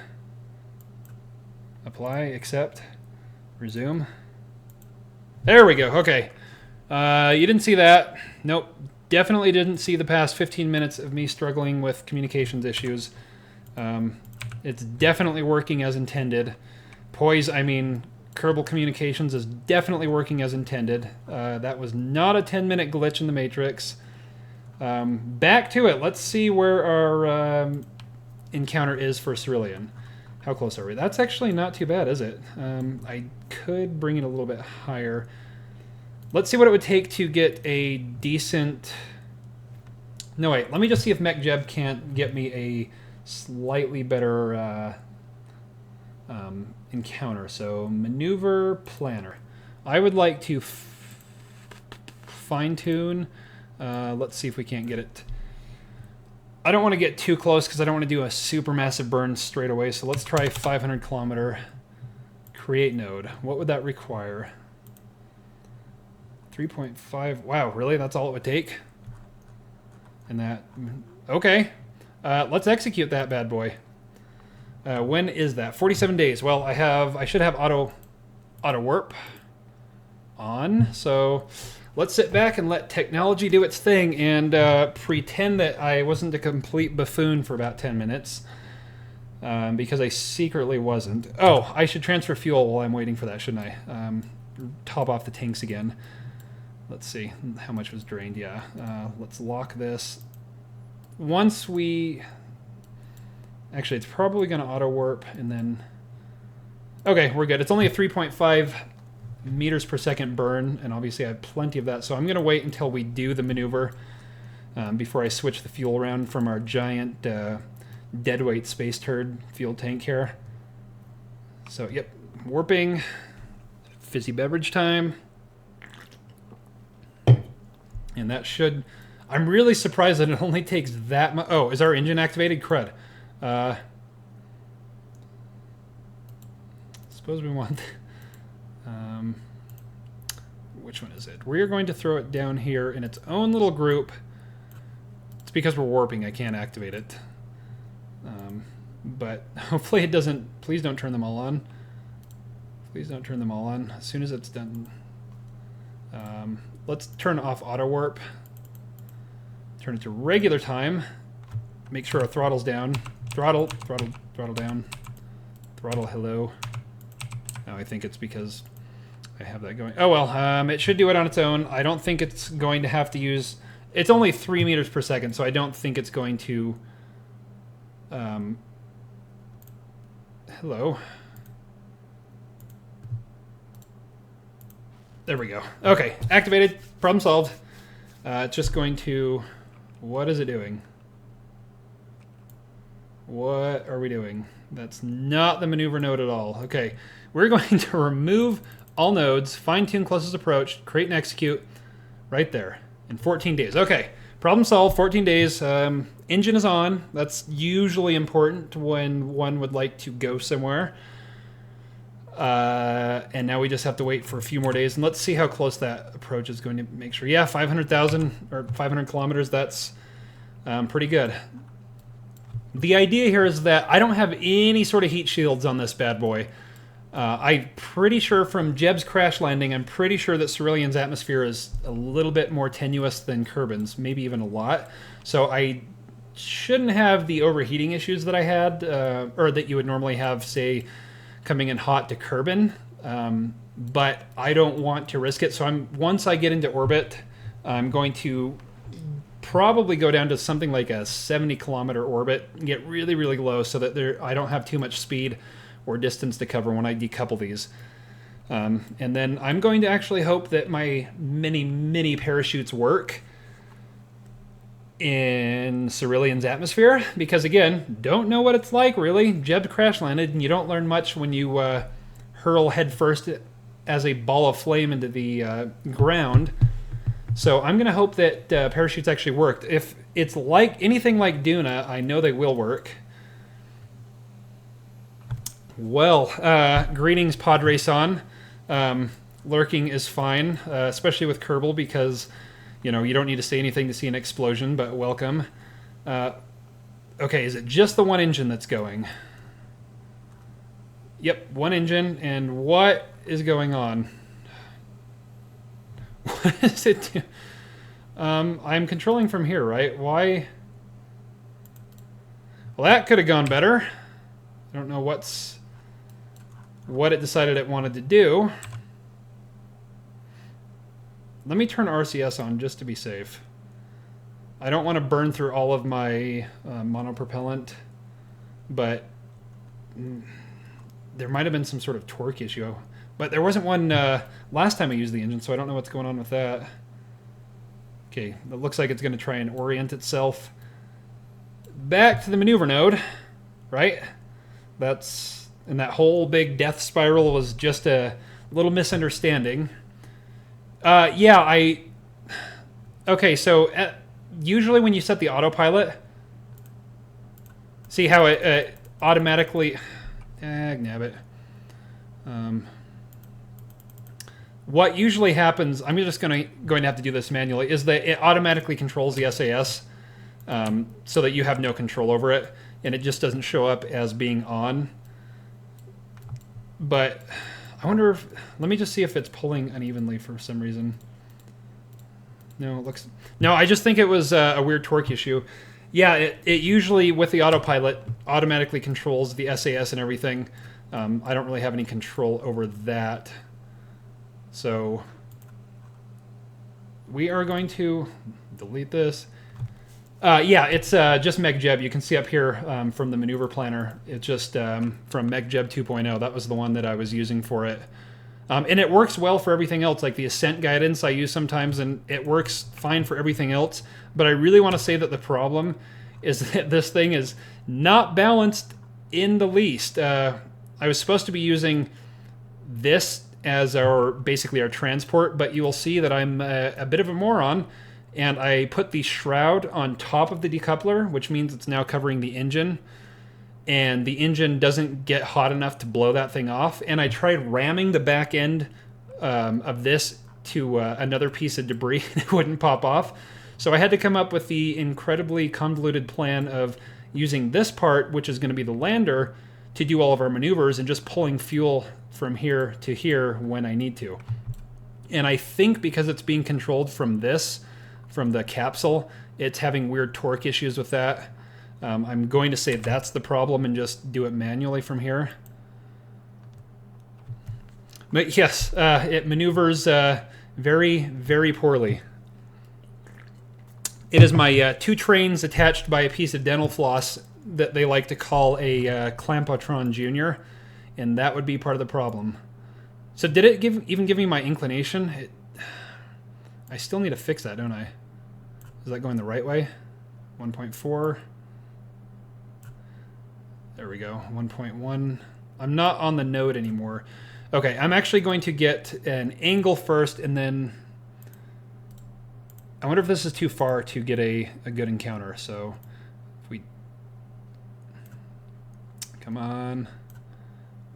Apply, accept, resume. There we go. Okay. You didn't see that. Nope. Definitely didn't see the past 15 minutes of me struggling with communications issues. It's definitely working as intended. Kerbal Communications is definitely working as intended. That was not a 10-minute glitch in the Matrix. Back to it. Let's see where our encounter is for Cerillion. How close are we? That's actually not too bad, is it? I could bring it a little bit higher. Let's see what it would take to get a decent... No, wait. Let me just see if MechJeb can't get me a slightly better encounter. So, maneuver planner. I would like to fine-tune. Let's see if we can't get it. I don't want to get too close because I don't want to do a super massive burn straight away. So let's try 500 kilometer create node. What would that require? 3.5. Wow, really? That's all it would take? And that... Okay. Let's execute that bad boy. When is that? 47 days. Well, I should have auto warp on. So let's sit back and let technology do its thing and pretend that I wasn't a complete buffoon for about 10 minutes. Because I secretly wasn't. Oh, I should transfer fuel while I'm waiting for that, shouldn't I? Top off the tanks again. Let's see how much was drained. Yeah. Let's lock this. Once we... Actually, it's probably going to auto-warp, and then... Okay, we're good. It's only a 3.5 meters per second burn, and obviously I have plenty of that, so I'm going to wait until we do the maneuver before I switch the fuel around from our giant deadweight space turd fuel tank here. So, yep, warping, fizzy beverage time. And that should... I'm really surprised that it only takes that much... Oh, is our engine activated? Crud. Suppose we want... which one is it? We're going to throw it down here in its own little group. It's because we're warping. I can't activate it. But hopefully it doesn't... Please don't turn them all on. Please don't turn them all on. As soon as it's done... let's turn off auto warp. Turn it to regular time. Make sure our throttle's down. Throttle down. Throttle, hello. Now I think it's because I have that going. Oh well, it should do it on its own. I don't think it's going to have to use... It's only 3 meters per second, so I don't think it's going to... hello. There we go. Okay, activated. Problem solved. It's just going to... What is it doing? What are we doing? That's not the maneuver node at all. Okay, we're going to remove all nodes, fine-tune closest approach, create and execute right there in 14 days. Okay, problem solved, 14 days. Engine is on. That's usually important when one would like to go somewhere. And now we just have to wait for a few more days, and let's see how close that approach is going to make sure. Yeah, 500,000 or 500 kilometers. That's pretty good. The idea here is that I don't have any sort of heat shields on this bad boy. I'm pretty sure from Jeb's crash landing, I'm pretty sure that Cerillion's atmosphere is a little bit more tenuous than Kerbin's, maybe even a lot. So I shouldn't have the overheating issues that I had, or that you would normally have, say, coming in hot to Kerbin, but I don't want to risk it. So once I get into orbit, I'm going to probably go down to something like a 70-kilometer orbit and get really, really low so that I don't have too much speed or distance to cover when I decouple these. And then I'm going to actually hope that my mini parachutes work in Cerillion's atmosphere, because again, don't know what it's like really. Jeb crash landed, and you don't learn much when you hurl headfirst as a ball of flame into the ground. So I'm going to hope that parachutes actually worked. If it's like anything like Duna, I know they will work. Well, greetings, Pod Racon. Lurking is fine, especially with Kerbal, because you know, you don't need to say anything to see an explosion, but welcome. Okay, is it just the one engine that's going? Yep, one engine, and what is going on? What is it do? I'm controlling from here, right? Why? Well, that could have gone better. I don't know what it decided it wanted to do. Let me turn RCS on just to be safe. I don't want to burn through all of my monopropellant, but there might have been some sort of torque issue. But there wasn't one last time I used the engine, so I don't know what's going on with that. Okay, it looks like it's going to try and orient itself back to the maneuver node, right? And that whole big death spiral was just a little misunderstanding. Yeah, okay, so usually when you set the autopilot, see how it automatically... nabbit. What usually happens, I'm just going to have to do this manually, is that it automatically controls the SAS so that you have no control over it, and it just doesn't show up as being on. But I wonder if... Let me just see if it's pulling unevenly for some reason. No, it looks... No, I just think it was a weird torque issue. Yeah, it usually, with the autopilot, automatically controls the SAS and everything. I don't really have any control over that. So we are going to delete this. Yeah, it's just MechJeb. You can see up here from the maneuver planner. It's just from MechJeb 2.0. That was the one that I was using for it. And it works well for everything else, like the ascent guidance I use sometimes, and it works fine for everything else. But I really want to say that the problem is that this thing is not balanced in the least. I was supposed to be using this as basically our transport, but you will see that I'm a bit of a moron, and I put the shroud on top of the decoupler, which means it's now covering the engine. And the engine doesn't get hot enough to blow that thing off. And I tried ramming the back end of this to another piece of debris, and it wouldn't pop off. So I had to come up with the incredibly convoluted plan of using this part, which is going to be the lander, to do all of our maneuvers and just pulling fuel from here to here when I need to. And I think because it's being controlled from the capsule, it's having weird torque issues with that. I'm going to say that's the problem and just do it manually from here. But yes, it maneuvers very, very poorly. It is my 2 trains attached by a piece of dental floss that they like to call a Clampotron Junior, and that would be part of the problem. So did it even give me my inclination? I still need to fix that, don't I? Is that going the right way? 1.4. There we go, 1.1. I'm not on the node anymore. Okay, I'm actually going to get an angle first, and then I wonder if this is too far to get a good encounter. So if we, come on,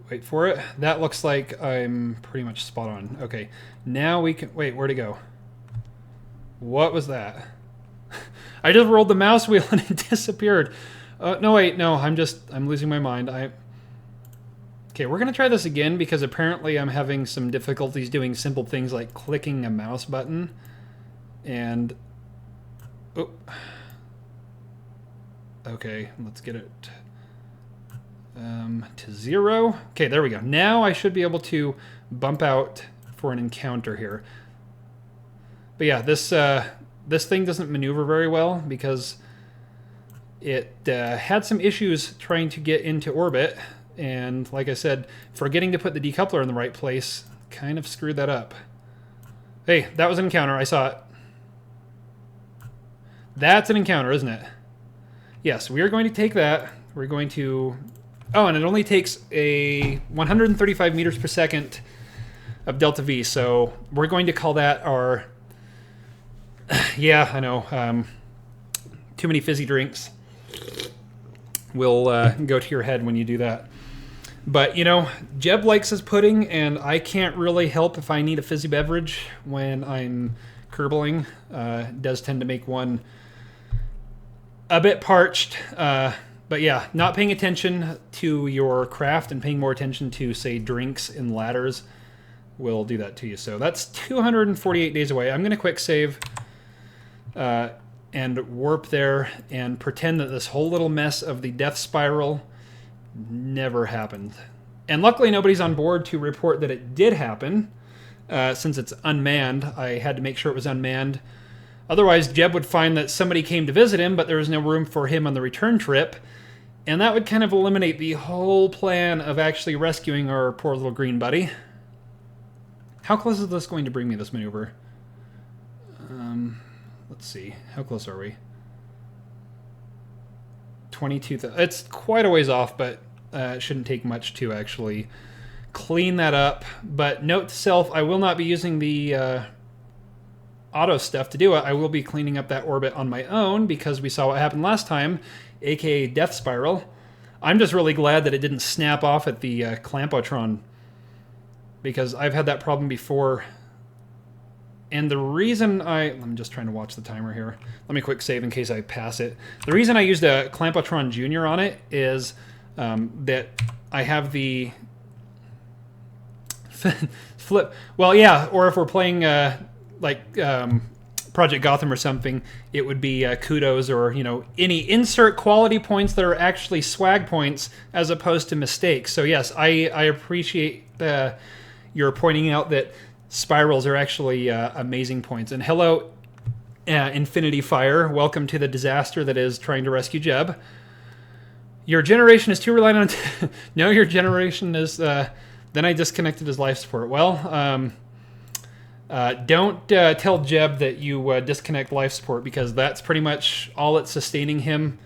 wait for it. That looks like I'm pretty much spot on. Okay, now we can, wait, where'd it go? What was that? I just rolled the mouse wheel and it disappeared. No, wait, no, I'm losing my mind. Okay, we're going to try this again because apparently I'm having some difficulties doing simple things like clicking a mouse button. And, oh, okay, let's get it to 0. Okay, there we go. Now I should be able to bump out for an encounter here. But yeah, this thing doesn't maneuver very well because it had some issues trying to get into orbit, and like I said, forgetting to put the decoupler in the right place kind of screwed that up. Hey, that was an encounter. I saw it. That's an encounter, isn't it? Yes, we are going to take that. We're going to... Oh, and it only takes a 135 meters per second of delta V, so we're going to call that our... Yeah, I know. Too many fizzy drinks will go to your head when you do that. But, you know, Jeb likes his pudding, and I can't really help if I need a fizzy beverage when I'm curbling. It does tend to make one a bit parched. But yeah, not paying attention to your craft and paying more attention to, say, drinks and ladders will do that to you. So that's 248 days away. I'm going to quick save and warp there and pretend that this whole little mess of the death spiral never happened. And luckily nobody's on board to report that it did happen. Since it's unmanned, I had to make sure it was unmanned. Otherwise, Jeb would find that somebody came to visit him, but there was no room for him on the return trip. And that would kind of eliminate the whole plan of actually rescuing our poor little green buddy. How close is this going to bring me, this maneuver? Let's see. How close are we? 22,000. It's quite a ways off, but it shouldn't take much to actually clean that up. But note to self, I will not be using the auto stuff to do it. I will be cleaning up that orbit on my own because we saw what happened last time, aka Death Spiral. I'm just really glad that it didn't snap off at the Clampotron because I've had that problem before. And the reason I'm just trying to watch the timer here. Let me quick save in case I pass it. The reason I used a Clampotron Junior on it is that I have the flip. Well, yeah, or if we're playing Project Gotham or something, it would be kudos or, you know, any insert quality points that are actually swag points as opposed to mistakes. So yes, I appreciate your pointing out that spirals are actually amazing points. And hello, Infinity Fire. Welcome to the disaster that is trying to rescue Jeb. Your generation is too reliant on... No, your generation is Then I disconnected his life support. Well, don't tell Jeb that you disconnect life support, because that's pretty much all that's sustaining him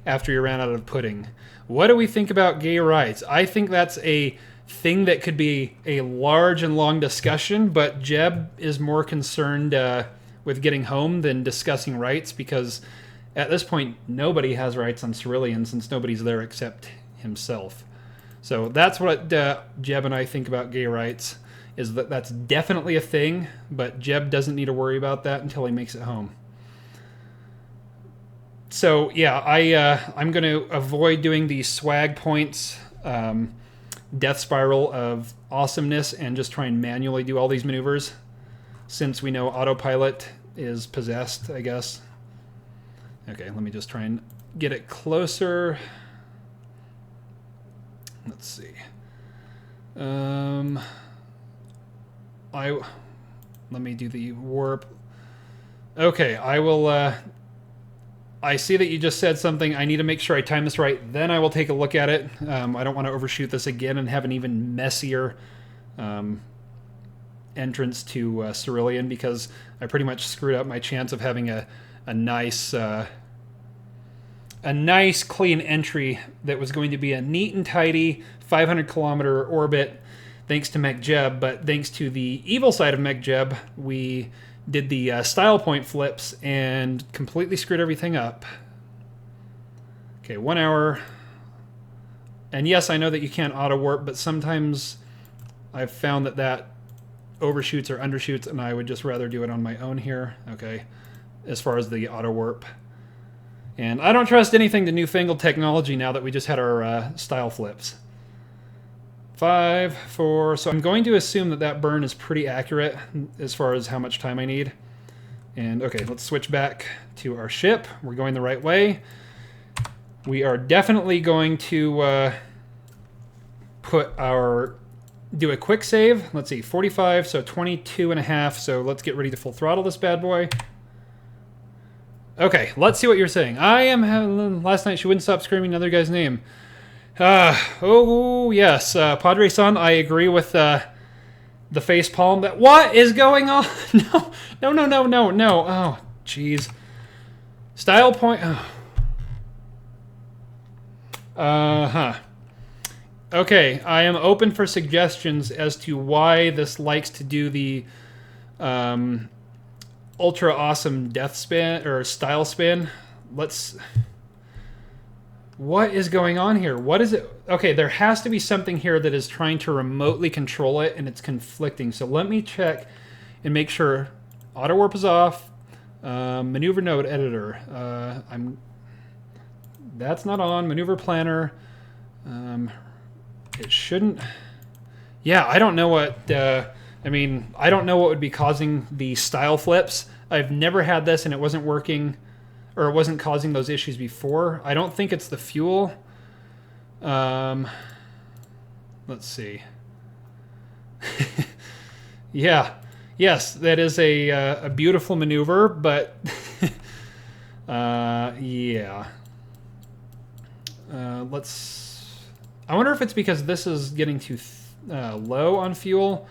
after you ran out of pudding. What do we think about gay rights? I think that's a thing that could be a large and long discussion, but Jeb is more concerned with getting home than discussing rights, because at this point nobody has rights on Cerillion since nobody's there except himself. So that's what Jeb and I think about gay rights, is that that's definitely a thing, but Jeb doesn't need to worry about that until he makes it home. So yeah, I'm going to avoid doing the swag points death spiral of awesomeness and just try and manually do all these maneuvers, since we know autopilot is possessed, I guess. Okay, let me just try and get it closer. Let's see. Let me do the warp. Okay, I will. I see that you just said something. I need to make sure I time this right. Then I will take a look at it. I don't want to overshoot this again and have an even messier entrance to Cerillion, because I pretty much screwed up my chance of having a nice clean entry that was going to be a neat and tidy 500 kilometer orbit, thanks to Mech Jeb. But thanks to the evil side of Mech Jeb, we did the style point flips and completely screwed everything up. Okay, 1 hour. And yes, I know that you can't auto warp, but sometimes I've found that overshoots or undershoots, and I would just rather do it on my own here. Okay, as far as the auto warp. And I don't trust anything to newfangled technology now that we just had our style flips. 5, 4, so I'm going to assume that burn is pretty accurate as far as how much time I need. And okay, let's switch back to our ship. We're going the right way. We are definitely going to do a quick save. Let's see, 45, so 22 and a half. So let's get ready to full throttle this bad boy. Okay, let's see what you're saying. Last night she wouldn't stop screaming another guy's name. Oh yes, Padre-san, I agree with the face palm. What is going on? No. Oh, jeez. Style point. Oh. Okay, I am open for suggestions as to why this likes to do the ultra awesome death spin or style spin. What is going on here? What is it? Okay, there has to be something here that is trying to remotely control it, and it's conflicting. So let me check and make sure. Auto warp is off. Maneuver node editor. That's not on. Maneuver planner. It shouldn't. Yeah, I don't know what. I don't know what would be causing the style flips. I've never had this, and it wasn't working. Or it wasn't causing those issues before. I don't think it's the fuel. Let's see. Yeah. Yes, that is a beautiful maneuver, but yeah. I wonder if it's because this is getting too low on fuel.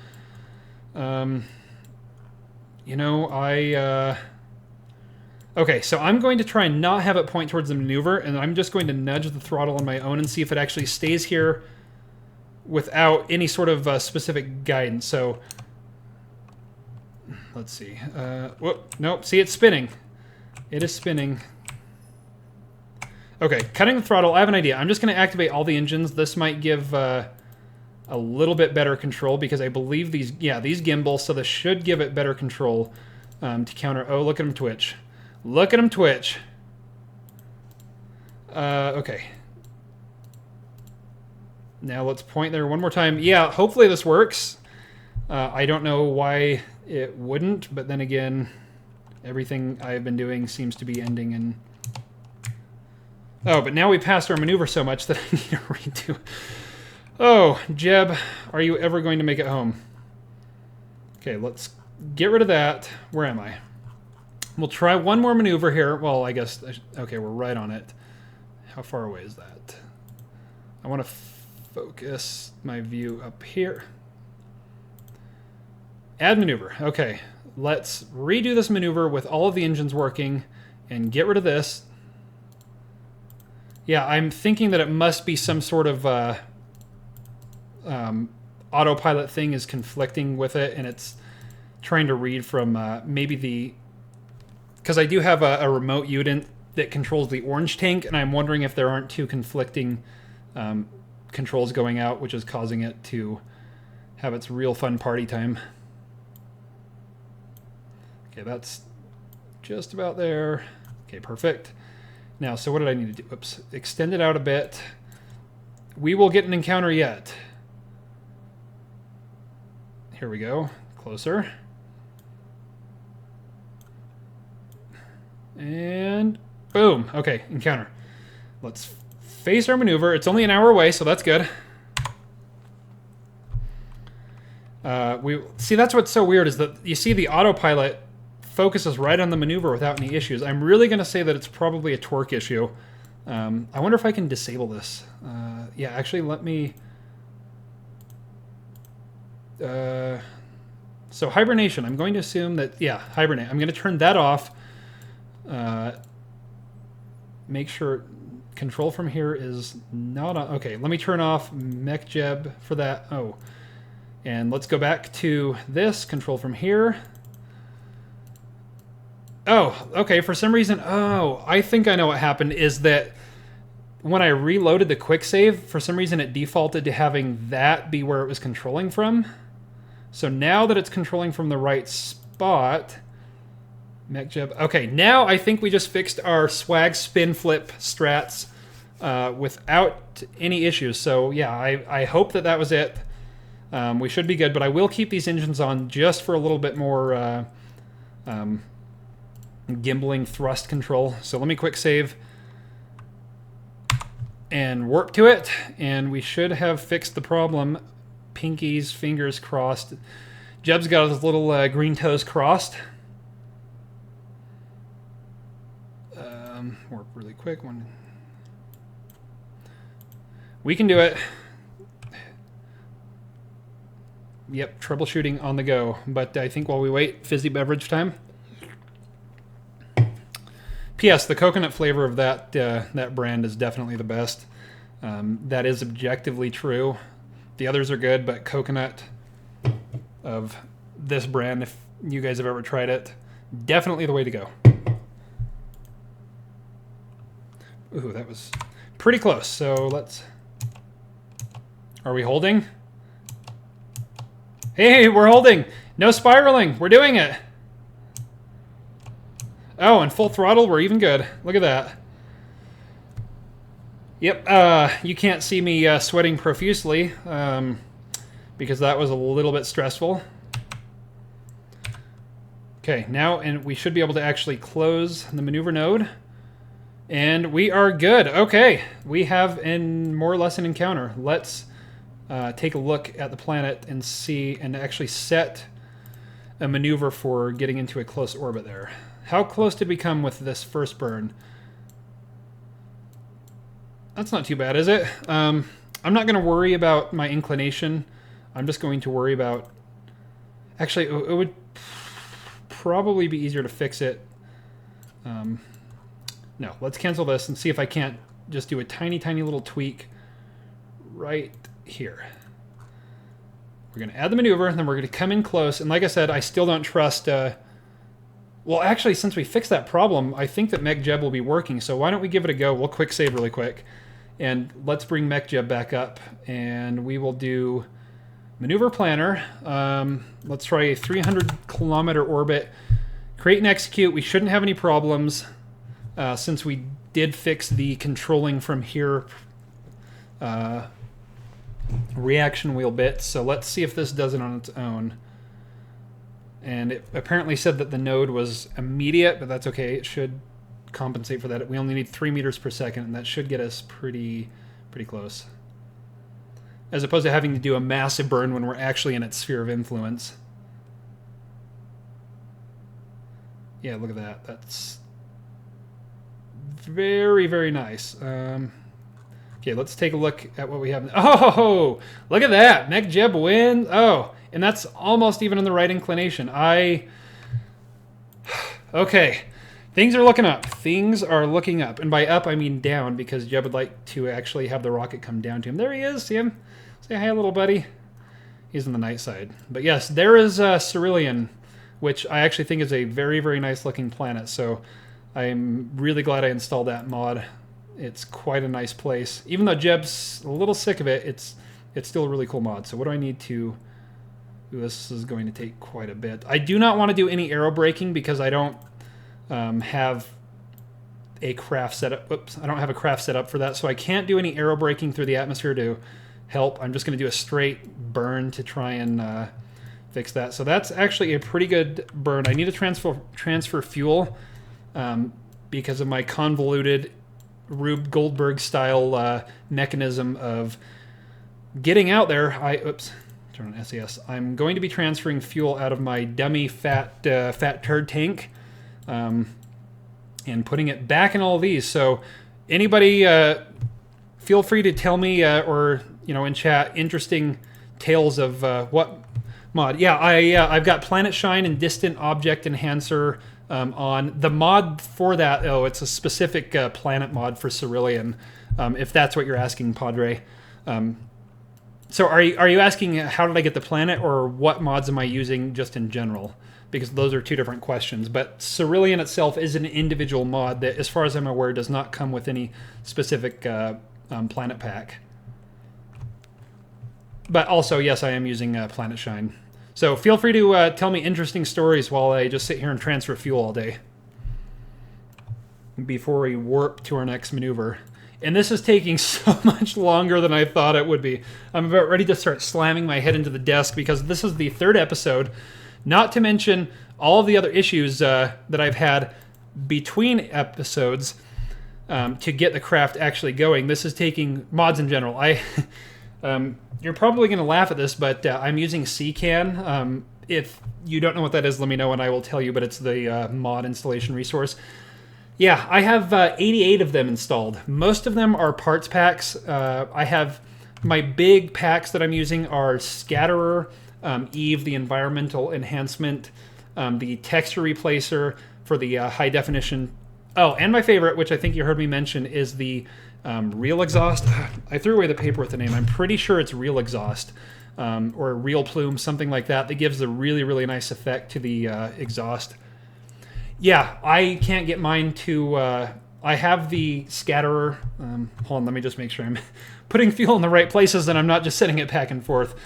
Okay, so I'm going to try and not have it point towards the maneuver, and I'm just going to nudge the throttle on my own and see if it actually stays here without any sort of specific guidance. So, let's see. Whoop, nope, see, it's spinning. It is spinning. Okay, cutting the throttle, I have an idea. I'm just going to activate all the engines. This might give a little bit better control, because I believe these gimbals, so this should give it better control to counter. Oh, look at him twitch. Look at him twitch. Okay. Now let's point there one more time. Yeah, hopefully this works. I don't know why it wouldn't, but then again, everything I've been doing seems to be ending in... Oh, but now we passed our maneuver so much that I need to redo. Oh, Jeb, are you ever going to make it home? Okay, let's get rid of that. Where am I? We'll try one more maneuver here. Well, I guess... Okay, we're right on it. How far away is that? I want to focus my view up here. Add maneuver. Okay, let's redo this maneuver with all of the engines working and get rid of this. Yeah, I'm thinking that it must be some sort of autopilot thing is conflicting with it, and it's trying to read from maybe the... Because I do have a remote unit that controls the orange tank, and I'm wondering if there aren't two conflicting controls going out, which is causing it to have its real fun party time. Okay, that's just about there. Okay, perfect. Now, so what did I need to do? Oops, extend it out a bit. We will get an encounter yet. Here we go, closer. And boom. Okay, encounter. Let's face our maneuver. It's only an hour away, so that's good. We see, that's what's so weird is that you see the autopilot focuses right on the maneuver without any issues. I'm really going to say that it's probably a torque issue. I wonder if I can disable this. Yeah, actually, let me... so hibernation, I'm going to assume that, yeah, hibernate. I'm going to turn that off. Make sure control from here is not on. Okay, let me turn off MechJeb for that. Oh, and let's go back to this control from here. Oh, okay, for some reason, oh, I think I know what happened is that when I reloaded the quick save, for some reason it defaulted to having that be where it was controlling from. So now that it's controlling from the right spot, MechJeb. Okay, now I think we just fixed our swag spin flip strats without any issues. So yeah, I hope that that was it. We should be good, but I will keep these engines on just for a little bit more gimbaling thrust control. So let me quick save and warp to it, and we should have fixed the problem. Pinkies, fingers crossed. Jeb's got his little green toes crossed. Warp really quick. One. We can do it. Yep, troubleshooting on the go. But I think while we wait, fizzy beverage time. P.S. The coconut flavor of that that brand is definitely the best. That is objectively true. The others are good, but coconut of this brand, if you guys have ever tried it, definitely the way to go. Ooh, that was pretty close. So let's... Are we holding? Hey, we're holding! No spiraling! We're doing it! Oh, and full throttle, we're even good. Look at that. Yep, you can't see me sweating profusely because that was a little bit stressful. Okay, now and we should be able to actually close the maneuver node. And we are good. Okay, we have more or less an encounter. Let's take a look at the planet and see and actually set a maneuver for getting into a close orbit there. How close did we come with this first burn? That's not too bad, is it? I'm not going to worry about my inclination. I'm just going to worry about... Actually, it would probably be easier to fix it. No, let's cancel this and see if I can't just do a tiny, tiny little tweak right here. We're going to add the maneuver, and then we're going to come in close. And like I said, I still don't trust... well, actually, since we fixed that problem, I think that MechJeb will be working. So why don't we give it a go? We'll quick save really quick. And let's bring MechJeb back up. And we will do maneuver planner. Let's try a 300-kilometer orbit. Create and execute. We shouldn't have any problems since we did fix the controlling from here reaction wheel bit. So let's see if this does it on its own. And it apparently said that the node was immediate, but that's okay. It should compensate for that. We only need 3 meters per second, and that should get us pretty close. As opposed to having to do a massive burn when we're actually in its sphere of influence. Yeah, look at that. That's very, very nice. Okay, let's take a look at what we have. Oh, look at that. Mech Jeb wins. Oh, and that's almost even in the right inclination. Okay, things are looking up. Things are looking up. And by up, I mean down, because Jeb would like to actually have the rocket come down to him. There he is. See him? Say hi, little buddy. He's on the night side. But yes, there is Cerillion, which I actually think is a very, very nice looking planet. So I'm really glad I installed that mod. It's quite a nice place. Even though Jeb's a little sick of it, it's still a really cool mod. So what do I need to... Ooh, this is going to take quite a bit. I do not want to do any aero braking because I don't have a craft set up. Whoops, I don't have a craft set up for that. So I can't do any aero braking through the atmosphere to help. I'm just going to do a straight burn to try and fix that. So that's actually a pretty good burn. I need to transfer fuel because of my convoluted Rube Goldberg style mechanism of getting out there. Oops, turn on SAS. I'm going to be transferring fuel out of my dummy fat turd tank and putting it back in all of these. So anybody feel free to tell me or in chat interesting tales of what mod. Yeah, I've got Planet Shine and Distant Object Enhancer on. The mod for that, it's a specific planet mod for Cerillion, if that's what you're asking, Padre. So are you asking how did I get the planet, or what mods am I using just in general? Because those are two different questions. But Cerillion itself is an individual mod that, as far as I'm aware, does not come with any specific planet pack. But also, yes, I am using Planet Shine. So feel free to tell me interesting stories while I just sit here and transfer fuel all day before we warp to our next maneuver. And this is taking so much longer than I thought it would be. I'm about ready to start slamming my head into the desk because this is the third episode, not to mention all of the other issues that I've had between episodes to get the craft actually going. This is taking mods in general. You're probably going to laugh at this, but I'm using CCAN. If you don't know what that is, let me know and I will tell you, but it's the mod installation resource. Yeah, I have 88 of them installed. Most of them are parts packs. I have my big packs that I'm using are Scatterer, Eve, the environmental enhancement, the texture replacer for the high definition. Oh, and my favorite, which I think you heard me mention, is the Real Exhaust. I threw away the paper with the name. I'm pretty sure it's Real Exhaust or Real Plume, something like that. That gives a really, really nice effect to the exhaust. Yeah, I can't get mine to... I have the Scatterer. Hold on, let me just make sure I'm putting fuel in the right places and I'm not just sending it back and forth.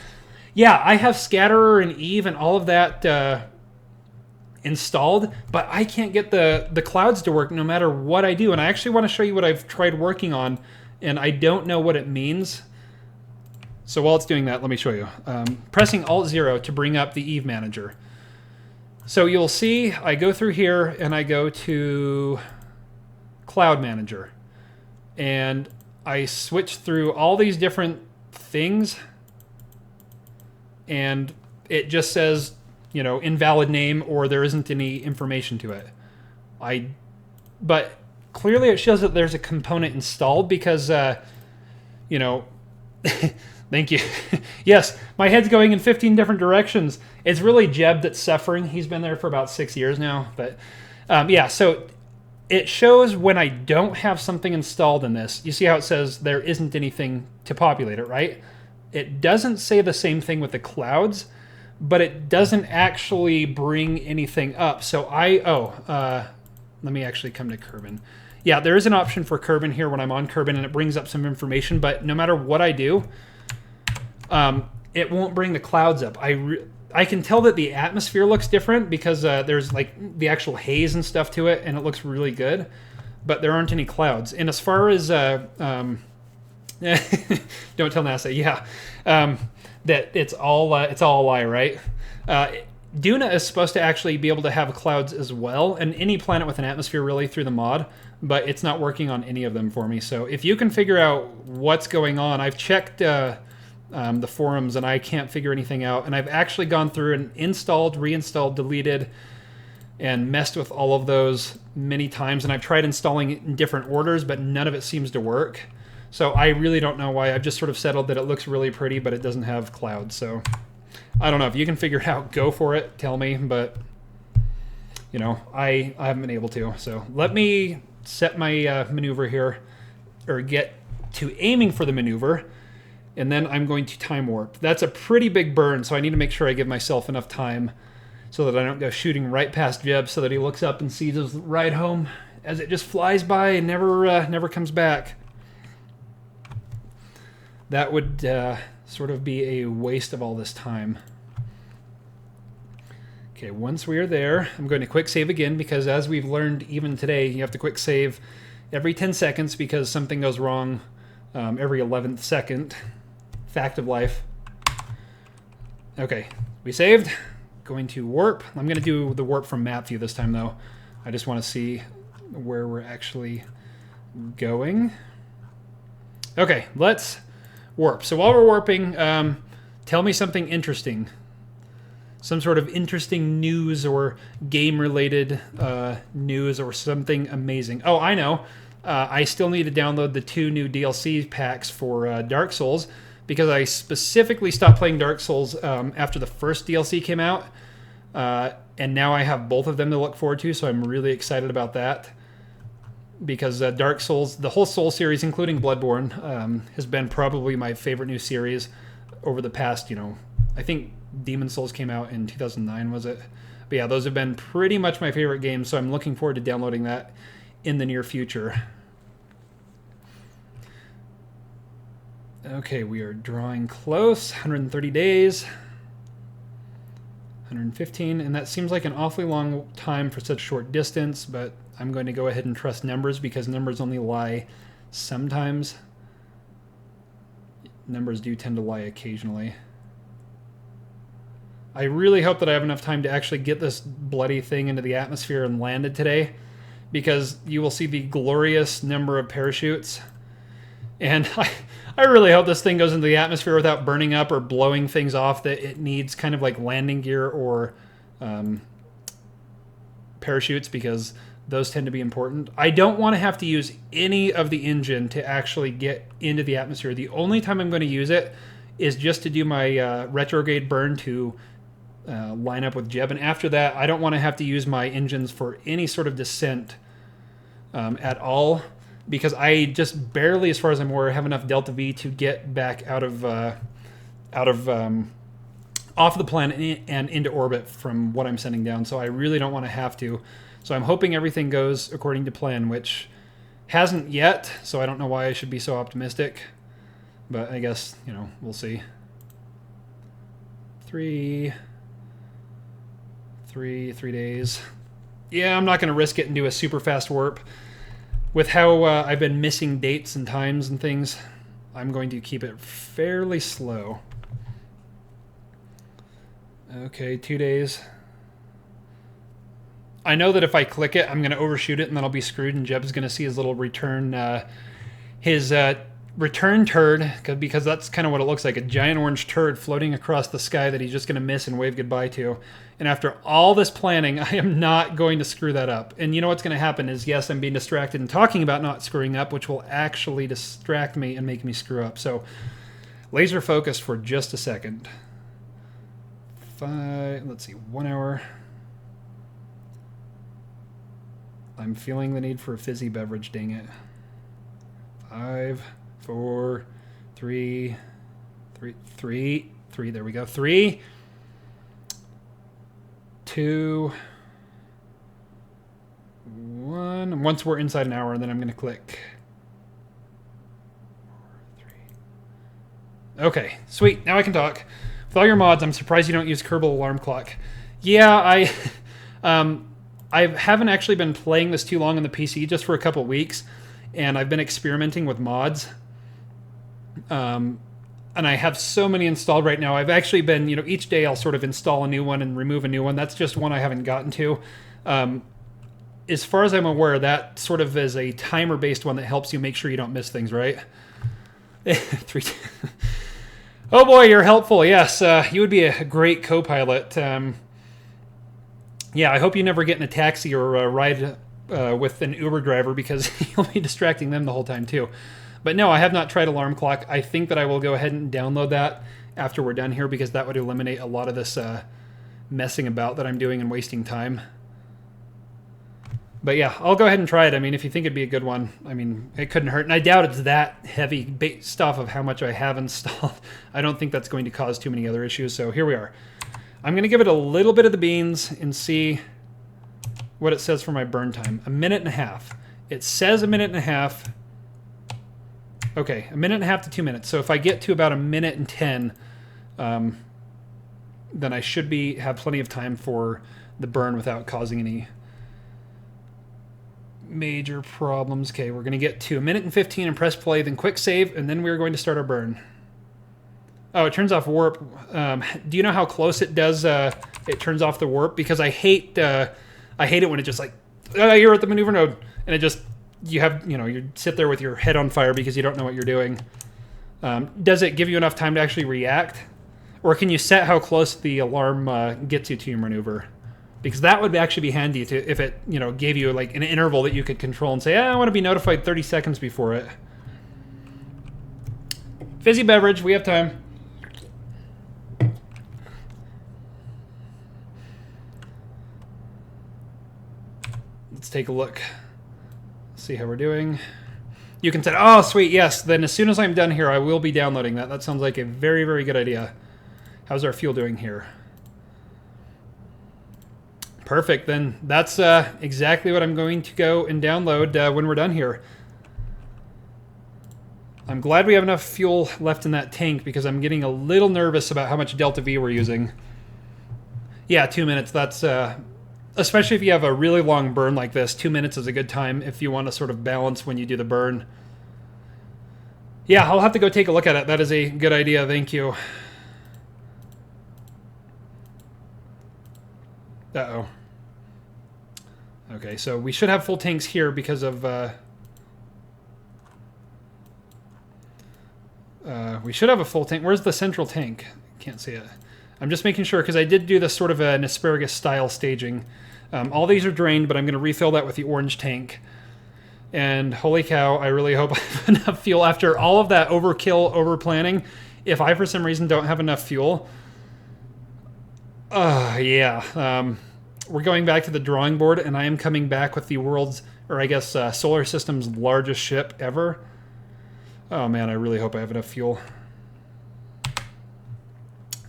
Yeah, I have Scatterer and Eve and all of that installed, but I can't get the clouds to work no matter what I do. And I actually want to show you what I've tried working on, and I don't know what it means. So while it's doing that, let me show you. Pressing Alt-0 to bring up the Eve Manager. So you'll see I go through here and I go to Cloud Manager. And I switch through all these different things. And it just says, invalid name, or there isn't any information to it. But clearly it shows that there's a component installed because, thank you. Yes, my head's going in 15 different directions. It's really Jeb that's suffering. He's been there for about 6 years now. But yeah, so it shows when I don't have something installed in this. You see how it says there isn't anything to populate it, right? It doesn't say the same thing with the clouds, but it doesn't actually bring anything up. So let me actually come to Kerbin. Yeah, there is an option for Kerbin here when I'm on Kerbin, and it brings up some information, but no matter what I do, it won't bring the clouds up. I can tell that the atmosphere looks different because there's like the actual haze and stuff to it, and it looks really good, but there aren't any clouds. And as far as don't tell NASA, yeah, that it's all a lie, right? Duna is supposed to actually be able to have clouds as well, and any planet with an atmosphere really through the mod, but it's not working on any of them for me. So if you can figure out what's going on, I've checked the forums and I can't figure anything out, and I've actually gone through and installed, reinstalled, deleted, and messed with all of those many times, and I've tried installing it in different orders, but none of it seems to work. So I really don't know why. I've just sort of settled that it looks really pretty, but it doesn't have clouds. So I don't know. If you can figure it out, go for it. Tell me. But, you know, I haven't been able to. So let me set my maneuver here, or get to aiming for the maneuver, and then I'm going to time warp. That's a pretty big burn, so I need to make sure I give myself enough time so that I don't go shooting right past Jeb, so that he looks up and sees his ride home as it just flies by and never comes back. That would sort of be a waste of all this time. Okay, once we are there, I'm going to quick save again, because as we've learned even today, you have to quick save every 10 seconds because something goes wrong every 11th second. Fact of life. Okay, we saved. Going to warp. I'm going to do the warp from map view this time, though. I just want to see where we're actually going. Okay, let's warp. So while we're warping, tell me something interesting. Some sort of interesting news or game-related news or something amazing. Oh, I know. I still need to download the 2 new DLC packs for Dark Souls, because I specifically stopped playing Dark Souls after the first DLC came out. And now I have both of them to look forward to, so I'm really excited about that. Because Dark Souls, the whole Soul series, including Bloodborne, has been probably my favorite new series over the past, I think Demon Souls came out in 2009, was it? But yeah, those have been pretty much my favorite games, so I'm looking forward to downloading that in the near future. Okay, we are drawing close. 130 days. 115, and that seems like an awfully long time for such a short distance, but I'm going to go ahead and trust numbers, because numbers only lie sometimes. Numbers do tend to lie occasionally. I really hope that I have enough time to actually get this bloody thing into the atmosphere and land it today, because you will see the glorious number of parachutes. And I really hope this thing goes into the atmosphere without burning up or blowing things off that it needs, kind of like landing gear or parachutes, because those tend to be important. I don't want to have to use any of the engine to actually get into the atmosphere. The only time I'm going to use it is just to do my retrograde burn to line up with Jeb. And after that, I don't want to have to use my engines for any sort of descent at all, because I just barely, as far as I'm aware, have enough delta V to get back off the planet and into orbit from what I'm sending down. So I really don't want to have to. So I'm hoping everything goes according to plan, which hasn't yet. So I don't know why I should be so optimistic, but I guess, we'll see. 3 days. Yeah, I'm not going to risk it and do a super fast warp. With how I've been missing dates and times and things, I'm going to keep it fairly slow. Okay, 2 days. I know that if I click it, I'm going to overshoot it, and then I'll be screwed, and Jeb's going to see his little return, return turd, because that's kind of what it looks like, a giant orange turd floating across the sky that he's just going to miss and wave goodbye to. And after all this planning, I am not going to screw that up. And you know what's going to happen is, yes, I'm being distracted and talking about not screwing up, which will actually distract me and make me screw up. So laser focus for just a second. Let's see, 1 hour. I'm feeling the need for a fizzy beverage, dang it. 5, 4, 3, there we go. 3, 2, 1. Once we're inside an hour, and then I'm going to click. 4, 3. Okay, sweet. Now I can talk. With all your mods, I'm surprised you don't use Kerbal Alarm Clock. Yeah, I haven't actually been playing this too long on the PC, just for a couple weeks, and I've been experimenting with mods. And I have so many installed right now. I've actually been, each day I'll sort of install a new one and remove a new one. That's just one I haven't gotten to. As far as I'm aware, that sort of is a timer-based one that helps you make sure you don't miss things, right? 3. Oh boy, you're helpful. Yes, you would be a great co-pilot. Yeah, I hope you never get in a taxi or ride with an Uber driver, because you'll be distracting them the whole time too. But no, I have not tried alarm clock. I think that I will go ahead and download that after we're done here, because that would eliminate a lot of this messing about that I'm doing and wasting time. But yeah, I'll go ahead and try it. I mean, if you think it'd be a good one, I mean, it couldn't hurt. And I doubt it's that heavy based off of how much I have installed. I don't think that's going to cause too many other issues. So here we are. I'm going to give it a little bit of the beans and see what it says for my burn time. 1.5 minutes. It says 1.5 minutes. Okay, 1.5 minutes to 2 minutes. So if I get to about 1 minute and 10, then I should have plenty of time for the burn without causing any major problems. Okay, we're going to get to 1 minute and 15 and press play, then quick save, and then we're going to start our burn. Oh, it turns off warp. Do you know how close it does? It turns off the warp, because I hate it when it just like, you're at the maneuver node, and it just, you sit there with your head on fire because you don't know what you're doing. Does it give you enough time to actually react? Or can you set how close the alarm gets you to your maneuver? Because that would actually be handy if it, gave you like an interval that you could control and say, I want to be notified 30 seconds before it. Fizzy beverage, we have time. Let's take a look. See how we're doing. You can say, oh, sweet, yes. Then as soon as I'm done here, I will be downloading that. That sounds like a very, very good idea. How's our fuel doing here? Perfect. Then that's exactly what I'm going to go and download when we're done here. I'm glad we have enough fuel left in that tank, because I'm getting a little nervous about how much Delta V we're using. Yeah, 2 minutes. That's... especially if you have a really long burn like this, 2 minutes is a good time if you want to sort of balance when you do the burn. Yeah, I'll have to go take a look at it. That is a good idea. Thank you. Uh-oh. Okay, so we should have full tanks here because of... we should have a full tank. Where's the central tank? Can't see it. I'm just making sure, because I did do this sort of an asparagus-style staging. All these are drained, but I'm going to refill that with the orange tank. And holy cow, I really hope I have enough fuel after all of that overkill, over-planning. If I, for some reason, don't have enough fuel... yeah. We're going back to the drawing board, and I am coming back with the world's, or I guess solar system's largest ship ever. Oh man, I really hope I have enough fuel.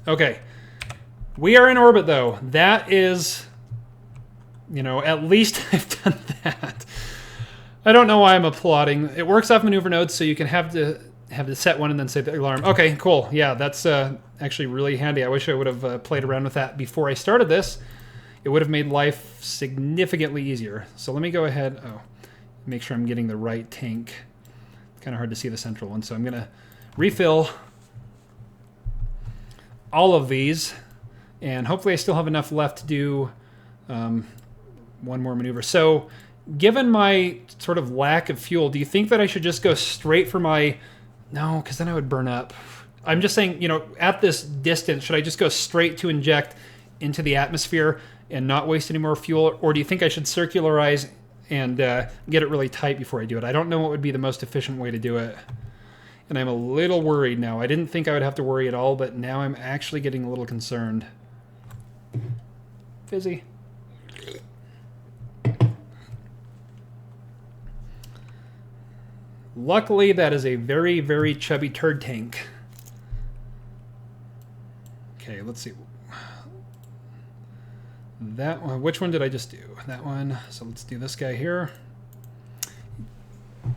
Okay. We are in orbit, though. That is, at least I've done that. I don't know why I'm applauding. It works off maneuver nodes, so you can have the set one and then say the alarm. Okay, cool. Yeah, that's actually really handy. I wish I would have played around with that before I started this. It would have made life significantly easier. So let me go ahead. Oh, make sure I'm getting the right tank. It's kind of hard to see the central one, so I'm going to refill all of these. And hopefully I still have enough left to do one more maneuver. So given my sort of lack of fuel, do you think that I should just go straight for my... No, because then I would burn up. I'm just saying, at this distance, should I just go straight to inject into the atmosphere and not waste any more fuel? Or do you think I should circularize and get it really tight before I do it? I don't know what would be the most efficient way to do it. And I'm a little worried now. I didn't think I would have to worry at all, but now I'm actually getting a little concerned. Fizzy. Luckily, that is a very, very chubby turd tank. Okay, let's see. That one, which one did I just do? That one. So let's do this guy here.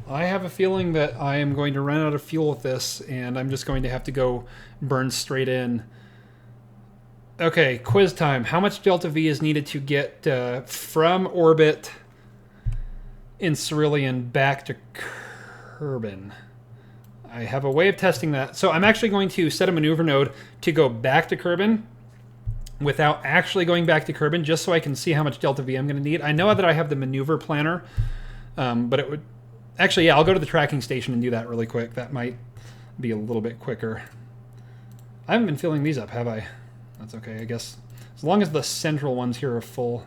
I have a feeling that I am going to run out of fuel with this, and I'm just going to have to go burn straight in. Okay, quiz time. How much Delta V is needed to get from orbit in Cerillion back to Kerbin? I have a way of testing that. So I'm actually going to set a maneuver node to go back to Kerbin without actually going back to Kerbin, just so I can see how much Delta V I'm going to need. I know that I have the maneuver planner, but it would... Actually, yeah, I'll go to the tracking station and do that really quick. That might be a little bit quicker. I haven't been filling these up, have I? That's okay, I guess. As long as the central ones here are full.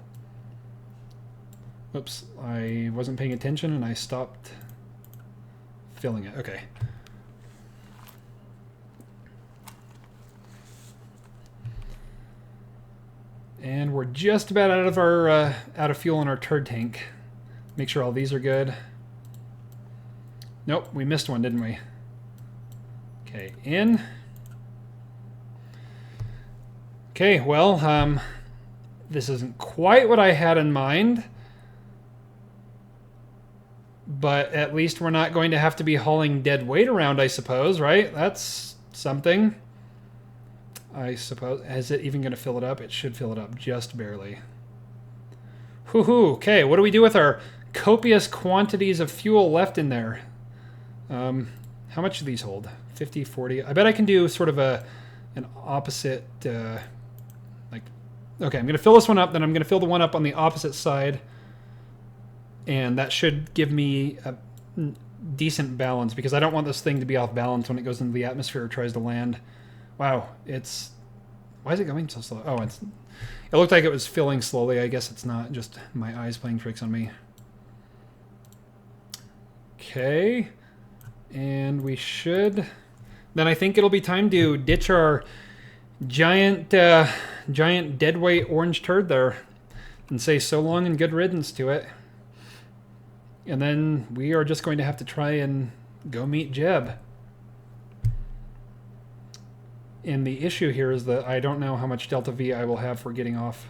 Oops, I wasn't paying attention and I stopped filling it. Okay. And we're just about out of our out of fuel in our turd tank. Make sure all these are good. Nope, we missed one, didn't we? Okay, in. Okay, well, this isn't quite what I had in mind. But at least we're not going to have to be hauling dead weight around, I suppose, right? That's something. I suppose. Is it even going to fill it up? It should fill it up just barely. Whoo-hoo. Okay, what do we do with our copious quantities of fuel left in there? How much do these hold? 50, 40? I bet I can do sort of an opposite, like... Okay, I'm going to fill this one up, then I'm going to fill the one up on the opposite side. And that should give me a decent balance, because I don't want this thing to be off balance when it goes into the atmosphere or tries to land. Wow, it's... Why is it going so slow? Oh, it looked like it was filling slowly. I guess it's not. Just my eyes playing tricks on me. Okay. And we should... Then I think it'll be time to ditch our giant deadweight orange turd there and say so long and good riddance to it. And then we are just going to have to try and go meet Jeb. And the issue here is that I don't know how much delta V I will have for getting off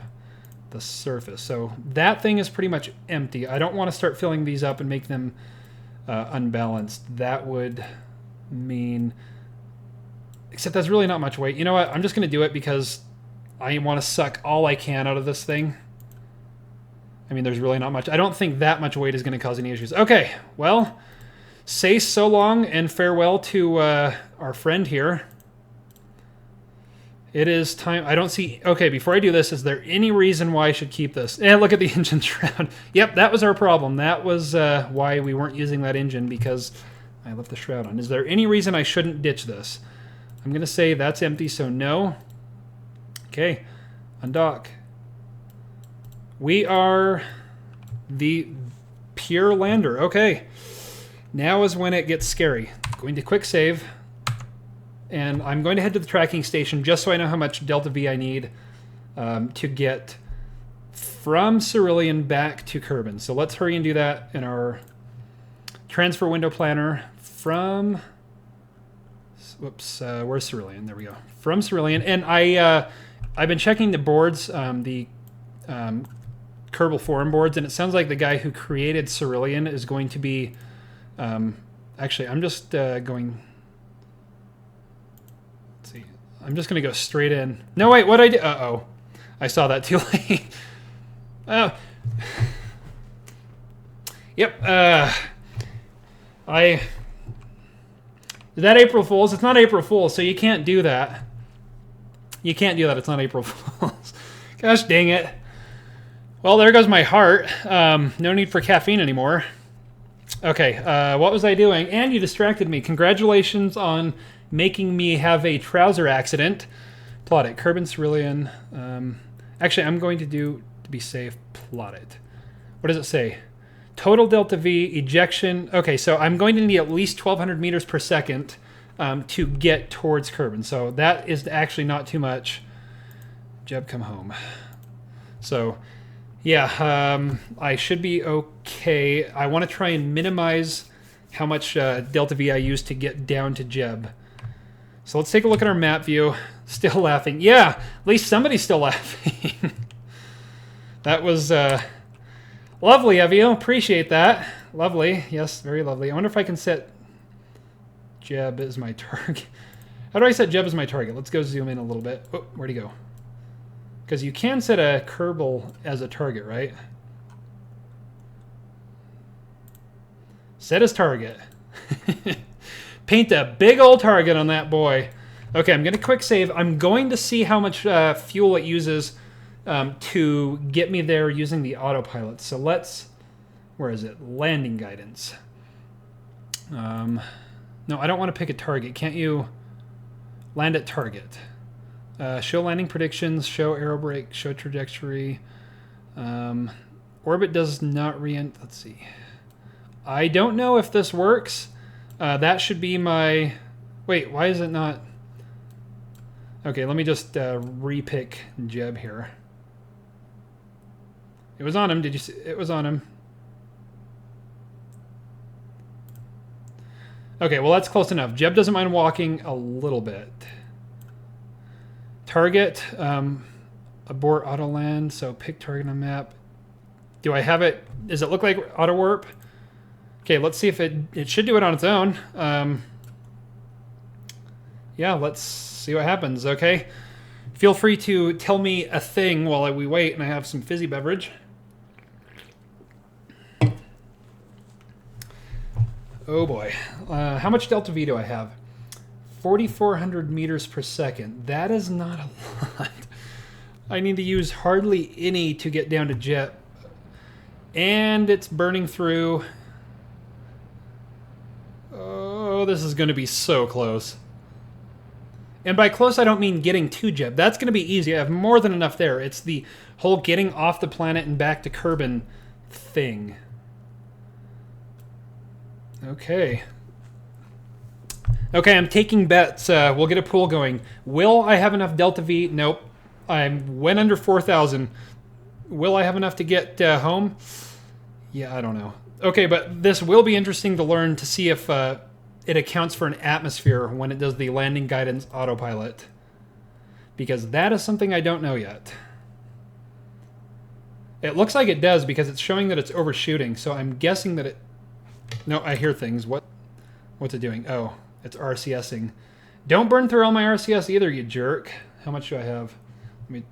the surface. So that thing is pretty much empty. I don't want to start filling these up and make them unbalanced. That would mean... Except that's really not much weight. You know what? I'm just going to do it because I want to suck all I can out of this thing. I mean, there's really not much. I don't think that much weight is going to cause any issues. Okay, well, say so long and farewell to our friend here. It is time. I don't see... Okay, before I do this, is there any reason why I should keep this? And look at the engine shroud. Yep, that was our problem. That was why we weren't using that engine, because I left the shroud on. Is there any reason I shouldn't ditch this? I'm going to say that's empty, so no. Okay, undock. We are the pure lander. Okay, now is when it gets scary. Going to quick save. And I'm going to head to the tracking station just so I know how much delta V I need to get from Cerillion back to Kerbin. So let's hurry and do that in our transfer window planner from... Whoops, where's Cerillion? There we go. From Cerillion. And I've been checking the boards, the Kerbal forum boards, and it sounds like the guy who created Cerillion is going to be... actually, I'm just going... I'm just going to go straight in. No, wait, what I did... Uh-oh. I saw that too late. Oh. Yep. Is that April Fool's? It's not April Fool's, so you can't do that. You can't do that. It's not April Fool's. Gosh dang it. Well, there goes my heart. No need for caffeine anymore. Okay, what was I doing? And you distracted me. Congratulations on... making me have a trouser accident. Plot it. Kerbin Cerillion. Actually, I'm going to do, to be safe, plot it. What does it say? Total delta V, ejection. Okay, so I'm going to need at least 1,200 meters per second to get towards Kerbin. So that is actually not too much. Jeb, come home. So, yeah, I should be okay. I want to try and minimize how much delta V I use to get down to Jeb. So let's take a look at our map view. Still laughing. Yeah, at least somebody's still laughing. That was lovely of you. Appreciate that. Lovely. Yes, very lovely. I wonder if I can set Jeb as my target. How do I set Jeb as my target? Let's go zoom in a little bit. Oh, where'd he go? Because you can set a Kerbal as a target, right? Set as target. Paint a big old target on that boy. Okay, I'm going to quick save. I'm going to see how much fuel it uses to get me there using the autopilot. So let's... Where is it? Landing guidance. No, I don't want to pick a target. Can't you land at target? Show landing predictions, show aero brake, show trajectory. Orbit does not re-ent... Let's see. I don't know if this works. That should be my... Wait, why is it not... Okay, let me just repick Jeb here. It was on him. Did you see? It was on him. Okay, well, that's close enough. Jeb doesn't mind walking a little bit. Target, abort auto land, so pick target on map. Do I have it? Does it look like auto warp? Okay, let's see if it should do it on its own. Yeah, let's see what happens, okay? Feel free to tell me a thing while we wait and I have some fizzy beverage. Oh boy. How much delta V do I have? 4,400 meters per second. That is not a lot. I need to use hardly any to get down to jet. And it's burning through. Oh, this is going to be so close. And by close, I don't mean getting to Jeb. That's going to be easy. I have more than enough there. It's the whole getting off the planet and back to Kerbin thing. Okay. Okay, I'm taking bets. We'll get a pool going. Will I have enough Delta V? Nope. I went under 4,000. Will I have enough to get home? Yeah, I don't know. Okay, but this will be interesting to learn to see if it accounts for an atmosphere when it does the landing guidance autopilot. Because that is something I don't know yet. It looks like it does because it's showing that it's overshooting, so I'm guessing that it... No, I hear things. What's it doing? Oh, it's RCSing. Don't burn through all my RCS either, you jerk. How much do I have? Let me...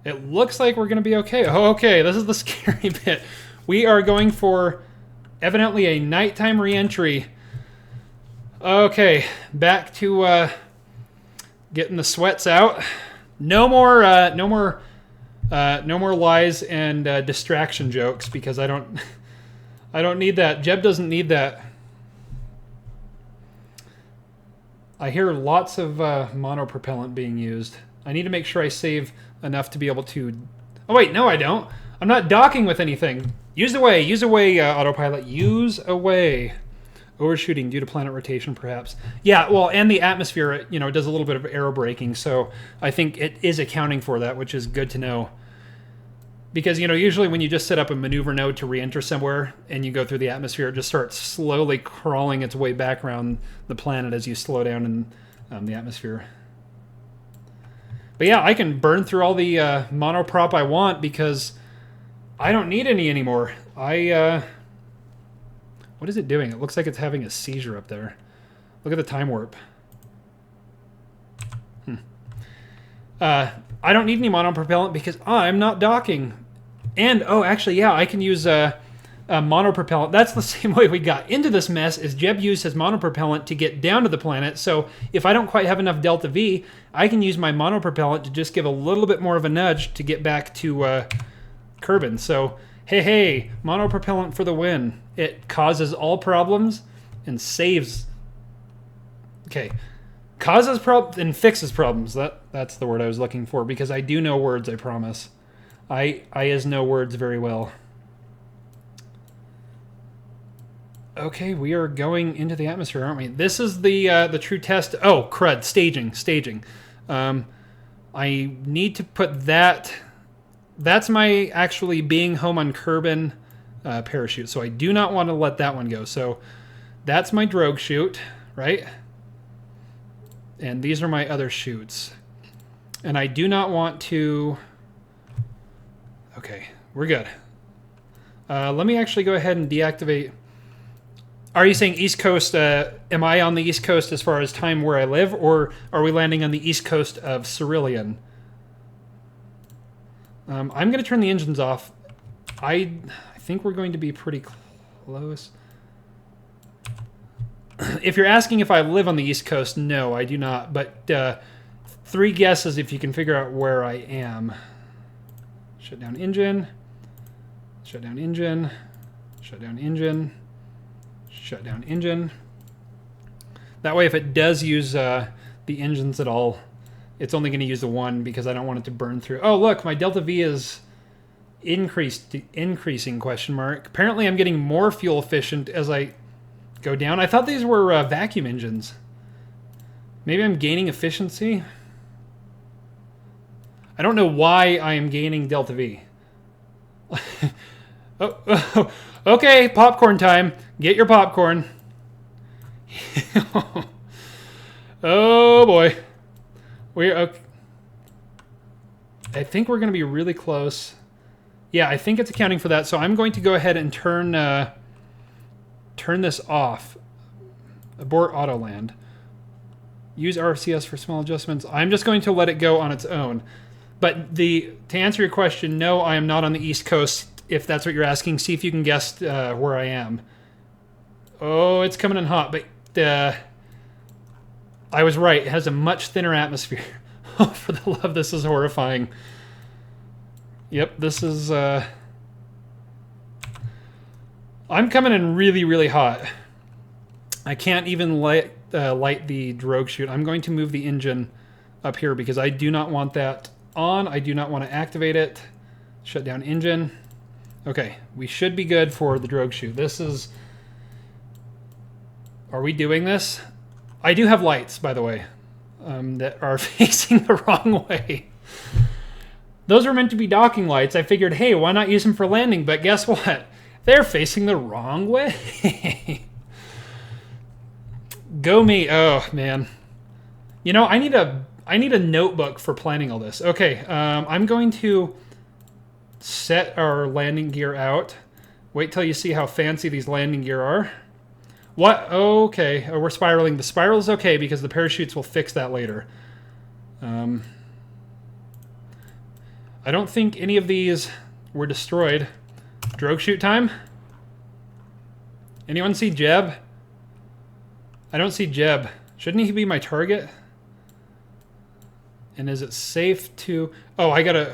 It looks like we're going to be okay. Oh, okay, this is the scary bit. We are going for evidently a nighttime re-entry. Okay, back to getting the sweats out. No more lies and distraction jokes because I don't need that. Jeb doesn't need that. I hear lots of monopropellant being used. I need to make sure I save enough to be able to... Oh wait, no I don't. I'm not docking with anything. Use away, autopilot. Use away. Overshooting due to planet rotation, perhaps. Yeah, well, and the atmosphere, it does a little bit of aero braking, so I think it is accounting for that, which is good to know. Because, usually when you just set up a maneuver node to re-enter somewhere and you go through the atmosphere, it just starts slowly crawling its way back around the planet as you slow down in the atmosphere. But yeah, I can burn through all the monoprop I want because I don't need any anymore. What is it doing? It looks like it's having a seizure up there. Look at the time warp. I don't need any monopropellant because I'm not docking. And, oh, actually, yeah, I can use monopropellant. That's the same way we got into this mess, is Jeb used his monopropellant to get down to the planet. So if I don't quite have enough Delta V, I can use my monopropellant to just give a little bit more of a nudge to get back to Kerbin. So, hey, monopropellant for the win. It causes all problems and saves... Okay. Causes problems and fixes problems. That's the word I was looking for, because I do know words, I promise. I is know words very well. Okay, we are going into the atmosphere, aren't we? This is the true test. Oh, crud, staging. I need to put that... That's my actually being home on Kerbin parachute, so I do not want to let that one go. So that's my drogue chute, right? And these are my other chutes. And I do not want to... Okay, we're good. Let me actually go ahead and deactivate... Are you saying East Coast? Am I on the East Coast as far as time where I live, or are we landing on the East Coast of Cerillion? I'm going to turn the engines off. I think we're going to be pretty close. If you're asking if I live on the East Coast, no, I do not. But 3 guesses if you can figure out where I am. Shut down engine. Shut down engine. Shut down engine. Shut down engine. That way, if it does use the engines at all, it's only going to use the one because I don't want it to burn through. Oh, look, my Delta V is Increasing question mark. Apparently I'm getting more fuel efficient as I go down. I thought these were vacuum engines. Maybe I'm gaining efficiency. I don't know why I am gaining delta V. Oh, okay, popcorn time. Get your popcorn. Oh boy. We're okay. I think we're going to be really close. Yeah, I think it's accounting for that. So I'm going to go ahead and turn this off. Abort auto land. Use RFCS for small adjustments. I'm just going to let it go on its own. But to answer your question, no, I am not on the East Coast. If that's what you're asking, see if you can guess where I am. Oh, it's coming in hot, but I was right. It has a much thinner atmosphere. Oh, for the love, this is horrifying. Yep, this is... I'm coming in really, really hot. I can't even light the drogue chute. I'm going to move the engine up here because I do not want that on. I do not want to activate it. Shut down engine. Okay, we should be good for the drogue chute. This is... Are we doing this? I do have lights, by the way, that are facing the wrong way. Those were meant to be docking lights. I figured, hey, why not use them for landing? But guess what? They're facing the wrong way. Go me. Oh, man. You know, I need a notebook for planning all this. Okay, I'm going to set our landing gear out. Wait till you see how fancy these landing gear are. What? Okay, oh, we're spiraling. The spiral is okay because the parachutes will fix that later. I don't think any of these were destroyed. Drogue chute time? Anyone see Jeb? I don't see Jeb. Shouldn't he be my target? And is it safe to... Oh, I gotta...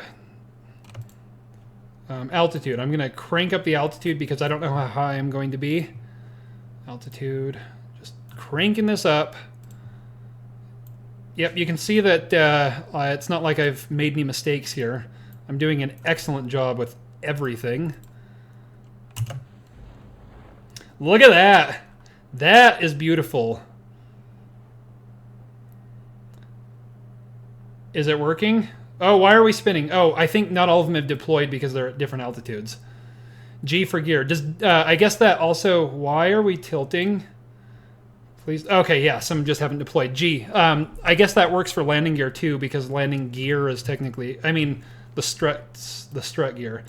altitude. I'm gonna crank up the altitude because I don't know how high I'm going to be. Altitude. Just cranking this up. Yep, you can see that it's not like I've made any mistakes here. I'm doing an excellent job with everything. Look at that. That is beautiful. Is it working? Oh, why are we spinning? Oh, I think not all of them have deployed because they're at different altitudes. G for gear. Does I guess that also... Why are we tilting? Please. Okay, yeah, some just haven't deployed. G. I guess that works for landing gear too because landing gear is technically... I mean... the strut gear.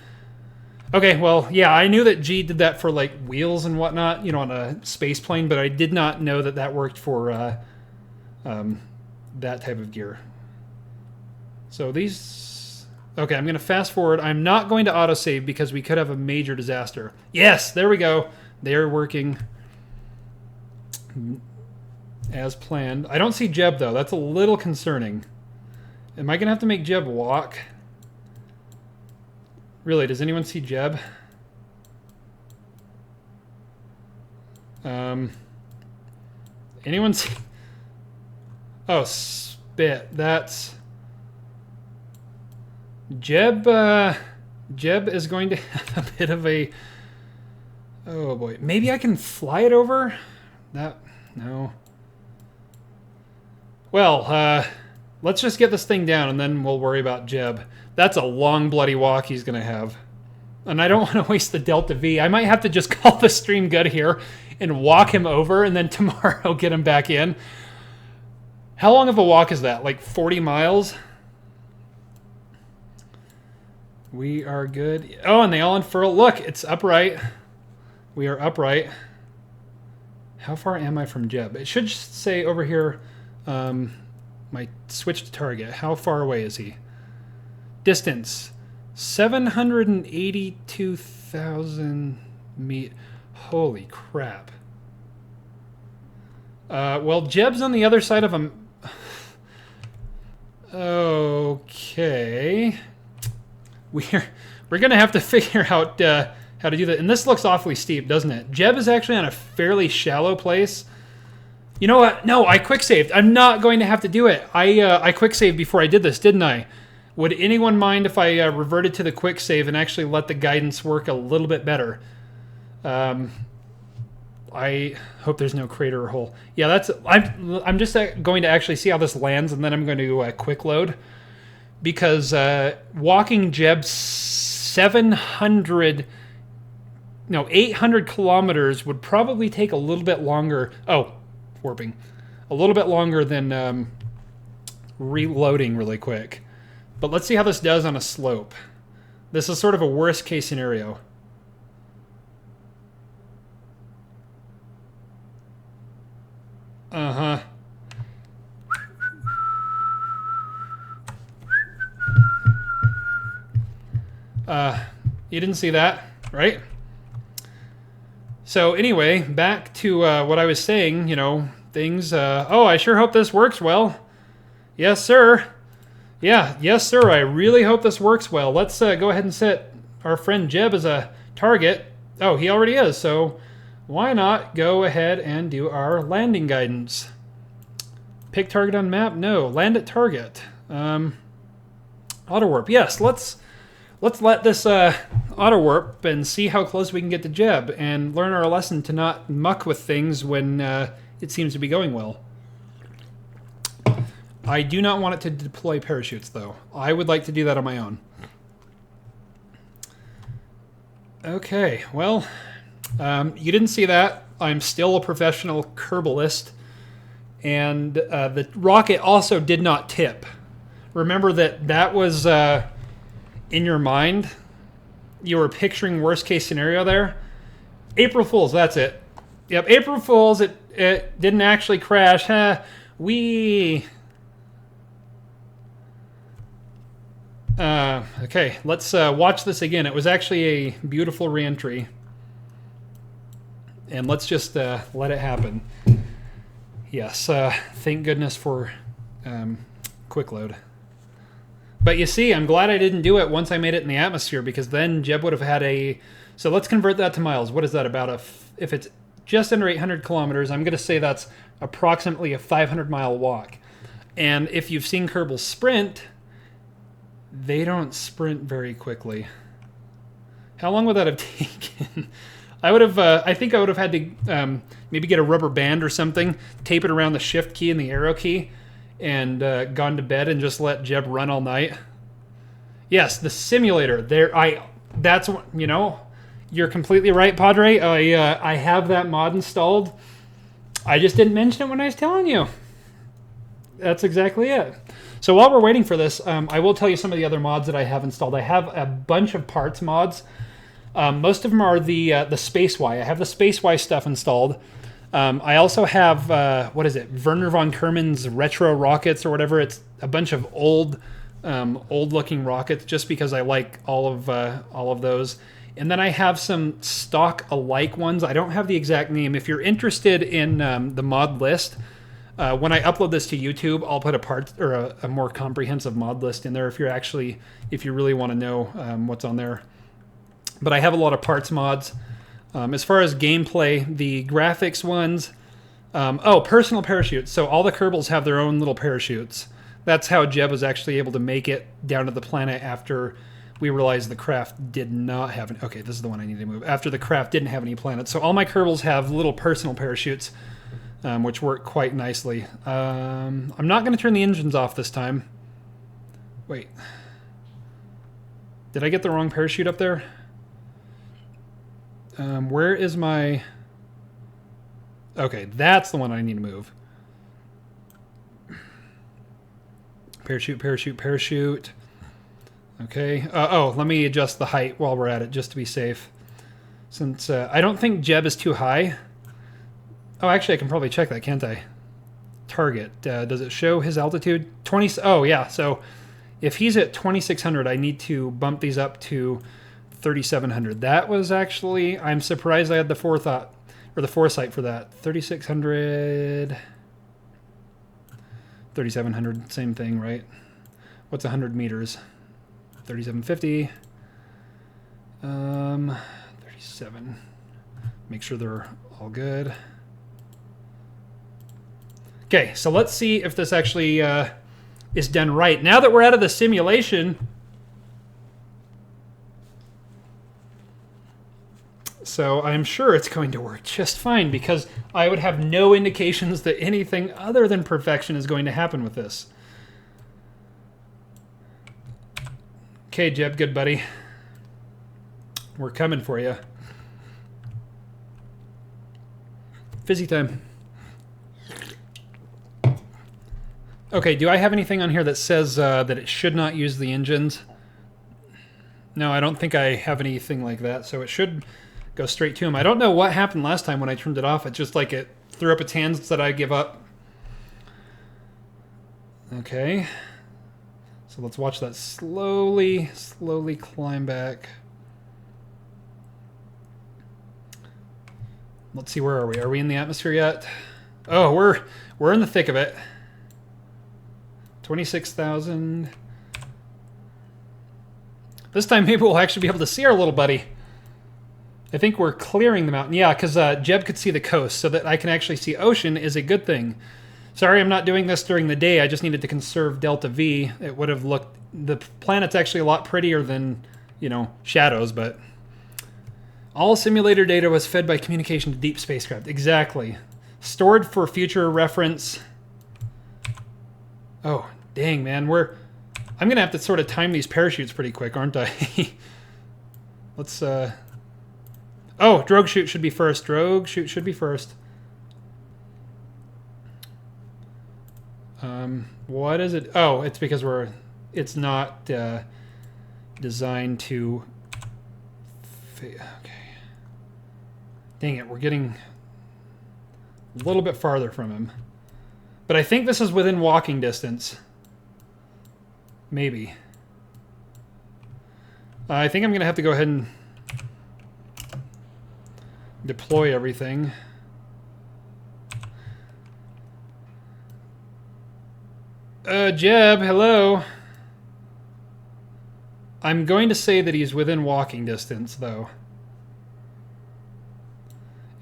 Okay, well, yeah, I knew that G did that for like wheels and whatnot, you know, on a space plane, but I did not know that that worked for that type of gear. So these... Okay, I'm going to fast forward. I'm not going to autosave because we could have a major disaster. Yes, there we go. They are working as planned. I don't see Jeb, though. That's a little concerning. Am I going to have to make Jeb walk? Really, does anyone see Jeb? Anyone see... Oh, spit. That's... Jeb is going to have a bit of a... Oh, boy. Maybe I can fly it over? That... No. Well, let's just get this thing down, and then we'll worry about Jeb. That's a long, bloody walk he's going to have. And I don't want to waste the Delta V. I might have to just call the stream good here and walk him over, and then tomorrow get him back in. How long of a walk is that? Like 40 miles? We are good. Oh, and they all unfurl. Look, it's upright. We are upright. How far am I from Jeb? It should say over here, my switch to target. How far away is he? Distance, 782,000 meters. Holy crap. Well, Jeb's on the other side of him. Okay. We're going to have to figure out how to do that. And this looks awfully steep, doesn't it? Jeb is actually on a fairly shallow place. You know what? No, I quick saved. I'm not going to have to do it. I quick saved before I did this, didn't I? Would anyone mind if I reverted to the quick save and actually let the guidance work a little bit better? I hope there's no crater or hole. Yeah, that's. I'm just going to actually see how this lands, and then I'm going to quick load, because walking Jeb 800 kilometers would probably take a little bit longer. Oh, warping, a little bit longer than reloading really quick. But let's see how this does on a slope. This is sort of a worst case scenario. Uh-huh. You didn't see that, right? So anyway, back to what I was saying, you know, things. Oh, I sure hope this works well. Yes, sir. Yeah, yes, sir. I really hope this works well. Let's go ahead and set our friend Jeb as a target. Oh, he already is, so why not go ahead and do our landing guidance? Pick target on map? No. Land at target. Auto warp. Yes, let's let this auto warp and see how close we can get to Jeb and learn our lesson to not muck with things when it seems to be going well. I do not want it to deploy parachutes, though. I would like to do that on my own. Okay, well, you didn't see that. I'm still a professional Kerbalist, and the rocket also did not tip. Remember that was in your mind. You were picturing worst case scenario there. April Fools, that's it. Yep, April Fools. It didn't actually crash. Okay, let's watch this again. It was actually a beautiful reentry. And let's just let it happen. Yes, thank goodness for quick load. But you see, I'm glad I didn't do it once I made it in the atmosphere, because then Jeb would have had a... So let's convert that to miles. What is that about? If it's just under 800 kilometers, I'm going to say that's approximately a 500-mile walk. And if you've seen Kerbal sprint, they don't sprint very quickly. How long would that have taken? I think I would have had to maybe get a rubber band or something, tape it around the shift key and the arrow key, and gone to bed and just let Jeb run all night. Yes, the simulator. That's what, you know, you're completely right, Padre. I have that mod installed. I just didn't mention it when I was telling you. That's exactly it. So while we're waiting for this, I will tell you some of the other mods that I have installed. I have a bunch of parts mods. Most of them are the Space Y. I have the Space Y stuff installed. I also have, what is it, Werner von Kerman's retro rockets or whatever. It's a bunch of old-looking rockets, just because I like all of those. And then I have some stock alike ones. I don't have the exact name. If you're interested in the mod list, when I upload this to YouTube, I'll put a more comprehensive mod list in there if you really want to know what's on there. But I have a lot of parts mods. As far as gameplay, the graphics ones... personal parachutes. So all the Kerbals have their own little parachutes. That's how Jeb was actually able to make it down to the planet after we realized the craft did not have... Okay, this is the one I need to move. After the craft didn't have any planets. So all my Kerbals have little personal parachutes, which work quite nicely. I'm not going to turn the engines off this time. Wait. Did I get the wrong parachute up there? Where is my... Okay, that's the one I need to move. Parachute, parachute, parachute. Okay. Let me adjust the height while we're at it, just to be safe. Since I don't think Jeb is too high. Oh, actually, I can probably check that, can't I? Target. Does it show his altitude? 20... Oh, yeah. So if he's at 2,600, I need to bump these up to 3,700. That was actually... I'm surprised I had the forethought, or the foresight for that. 3,600... 3,700, same thing, right? What's 100 meters? 3,750. 37. Make sure they're all good. Okay, so let's see if this actually is done right. Now that we're out of the simulation, so I'm sure it's going to work just fine because I would have no indications that anything other than perfection is going to happen with this. Okay, Jeb, good buddy. We're coming for you. Fizzy time. Okay, do I have anything on here that says that it should not use the engines? No, I don't think I have anything like that, so it should go straight to them. I don't know what happened last time when I turned it off. It's just like it threw up its hands and said I give up. Okay. So let's watch that slowly climb back. Let's see, where are we? Are we in the atmosphere yet? Oh, we're in the thick of it. 26,000. This time maybe we'll actually be able to see our little buddy. I think we're clearing the mountain. Yeah, because Jeb could see the coast, so that I can actually see ocean is a good thing. Sorry I'm not doing this during the day. I just needed to conserve delta V. It would have looked... The planet's actually a lot prettier than, you know, shadows, but... All simulator data was fed by communication to deep spacecraft. Exactly. Stored for future reference. Oh, dang, man. I'm going to have to sort of time these parachutes pretty quick, aren't I? Let's... Oh, drogue chute should be first. Drogue chute should be first. What is it? Oh, it's because it's not designed to... Okay. Dang it, we're getting a little bit farther from him. But I think this is within walking distance. Maybe. I think I'm going to have to go ahead and deploy everything. Jeb, hello. I'm going to say that he's within walking distance, though.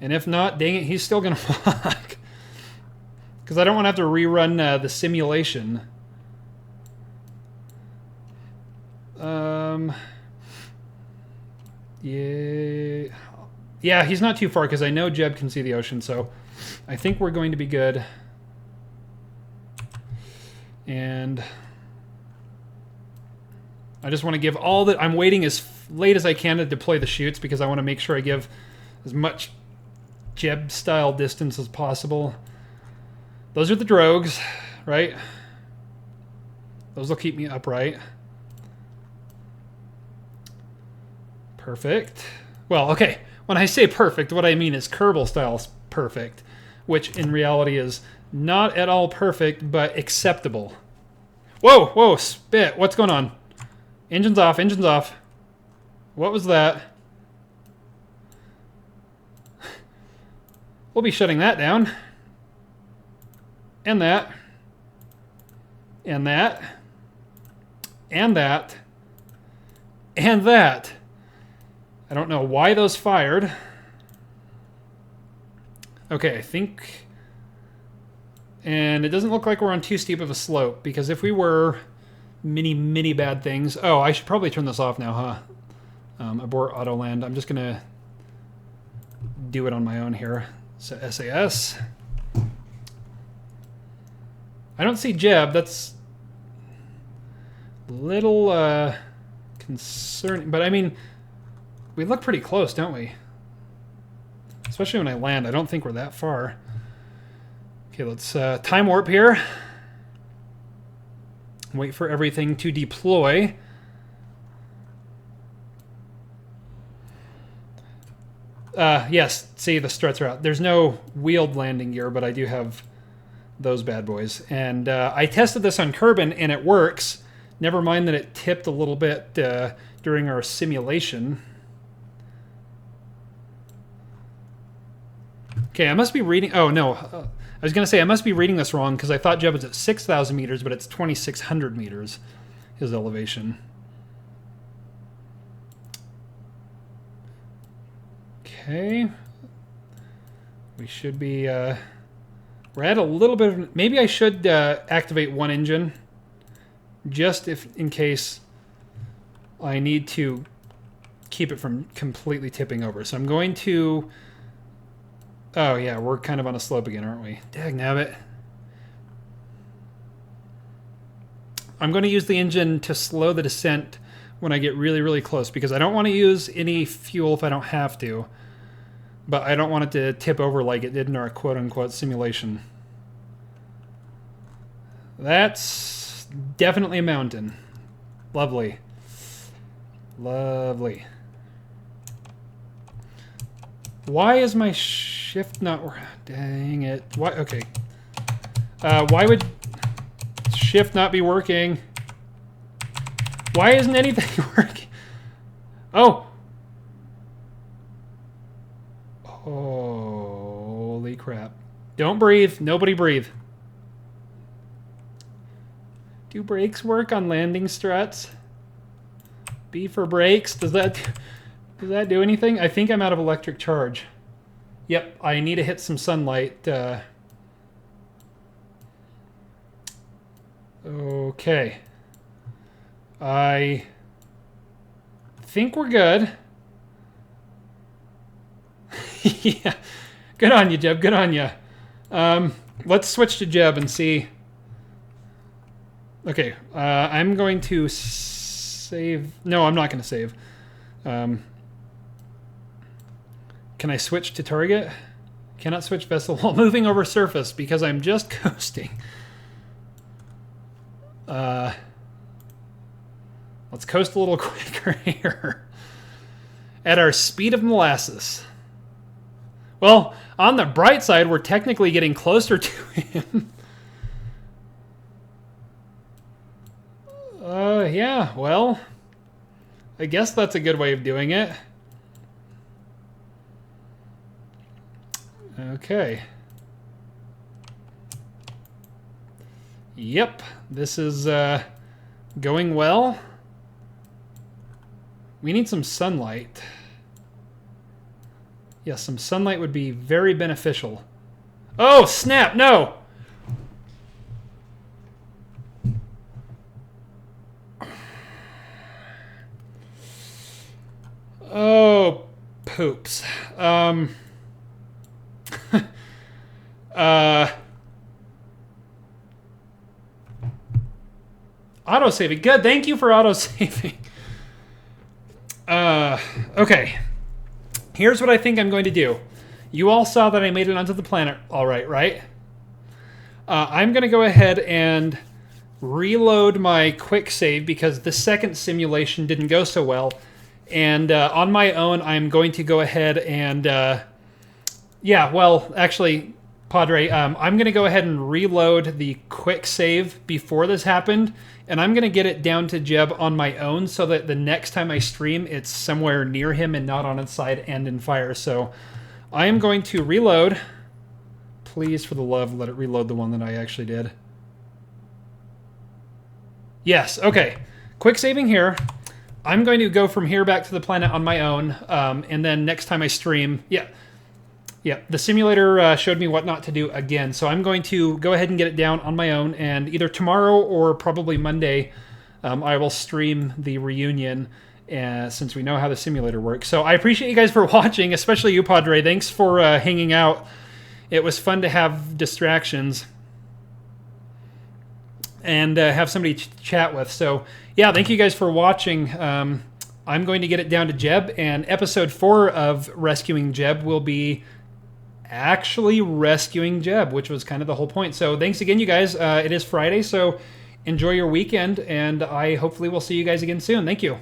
And if not, dang it, he's still going to walk. Because I don't want to have to rerun the simulation. Yeah. Yeah, he's not too far because I know Jeb can see the ocean, so I think we're going to be good. And I just want to give all that... I'm waiting as late as I can to deploy the chutes because I want to make sure I give as much Jeb-style distance as possible. Those are the drogues, right? Those will keep me upright. Perfect. Well, okay. When I say perfect, what I mean is Kerbal-style perfect, which in reality is not at all perfect, but acceptable. Whoa, whoa, spit. What's going on? Engines off, engines off. What was that? We'll be shutting that down. And that. And that. And that. And that. I don't know why those fired. Okay, I think... And it doesn't look like we're on too steep of a slope, because if we were, many bad things... Oh, I should probably turn this off now, huh? Abort auto land. I'm just going to do it on my own here. So SAS. I don't see Jeb. That's a little concerning. But I mean, we look pretty close, don't we? Especially when I land. I don't think we're that far. Okay, let's time warp here. Wait for everything to deploy. Yes, see, the struts are out. There's no wheeled landing gear, but I do have those bad boys. And I tested this on Kerbin, and it works. Never mind that it tipped a little bit during our simulation. Okay, I must be reading... Oh, no. I was going to say, I must be reading this wrong, because I thought Jeb was at 6,000 meters, but it's 2,600 meters, his elevation. Okay. We should be... we're at a little bit of... Maybe I should activate one engine. just in case I need to keep it from completely tipping over. So I'm going to... Oh, yeah, we're kind of on a slope again, aren't we? Dagnabbit. I'm going to use the engine to slow the descent when I get really, really close, because I don't want to use any fuel if I don't have to. But I don't want it to tip over like it did in our quote-unquote simulation. That's definitely a mountain. Lovely. Lovely. Why is my shift not... Dang it. Why? Okay. Why would shift not be working? Why isn't anything working? Oh! Holy crap. Don't breathe. Nobody breathe. Do brakes work on landing struts? B for brakes. Does that do anything? I think I'm out of electric charge. Yep, I need to hit some sunlight. Okay. I think we're good. Yeah. Good on you, Jeb. Good on you. Let's switch to Jeb and see. Okay. I'm going to save. No, I'm not going to save. Can I switch to target? Cannot switch vessel while moving over surface because I'm just coasting. Let's coast a little quicker here. At our speed of molasses. Well, on the bright side, we're technically getting closer to him. Yeah, well, I guess that's a good way of doing it. Okay. Yep, this is going well. We need some sunlight. Yes, some sunlight would be very beneficial. Oh, snap, no! Oh, poops. Auto-saving. Good, thank you for auto-saving. Okay. Here's what I think I'm going to do. You all saw that I made it onto the planet all right? I'm going to go ahead and reload my quick save because the second simulation didn't go so well. And on my own, I'm going to go ahead and... yeah, well, actually, Padre, I'm going to go ahead and reload the quick save before this happened. And I'm going to get it down to Jeb on my own so that the next time I stream, it's somewhere near him and not on its side and in fire. So I am going to reload. Please, for the love, let it reload the one that I actually did. Yes, okay. Quick saving here. I'm going to go from here back to the planet on my own. And then next time I stream, yeah, the simulator showed me what not to do again. So I'm going to go ahead and get it down on my own. And either tomorrow or probably Monday, I will stream the reunion since we know how the simulator works. So I appreciate you guys for watching, especially you, Padre. Thanks for hanging out. It was fun to have distractions and have somebody chat with. So yeah, thank you guys for watching. I'm going to get it down to Jeb. And episode 4 of Rescuing Jeb will be... actually rescuing Jeb, which was kind of the whole point. So thanks again, you guys. It is Friday, so enjoy your weekend, and I hopefully will see you guys again soon. Thank you.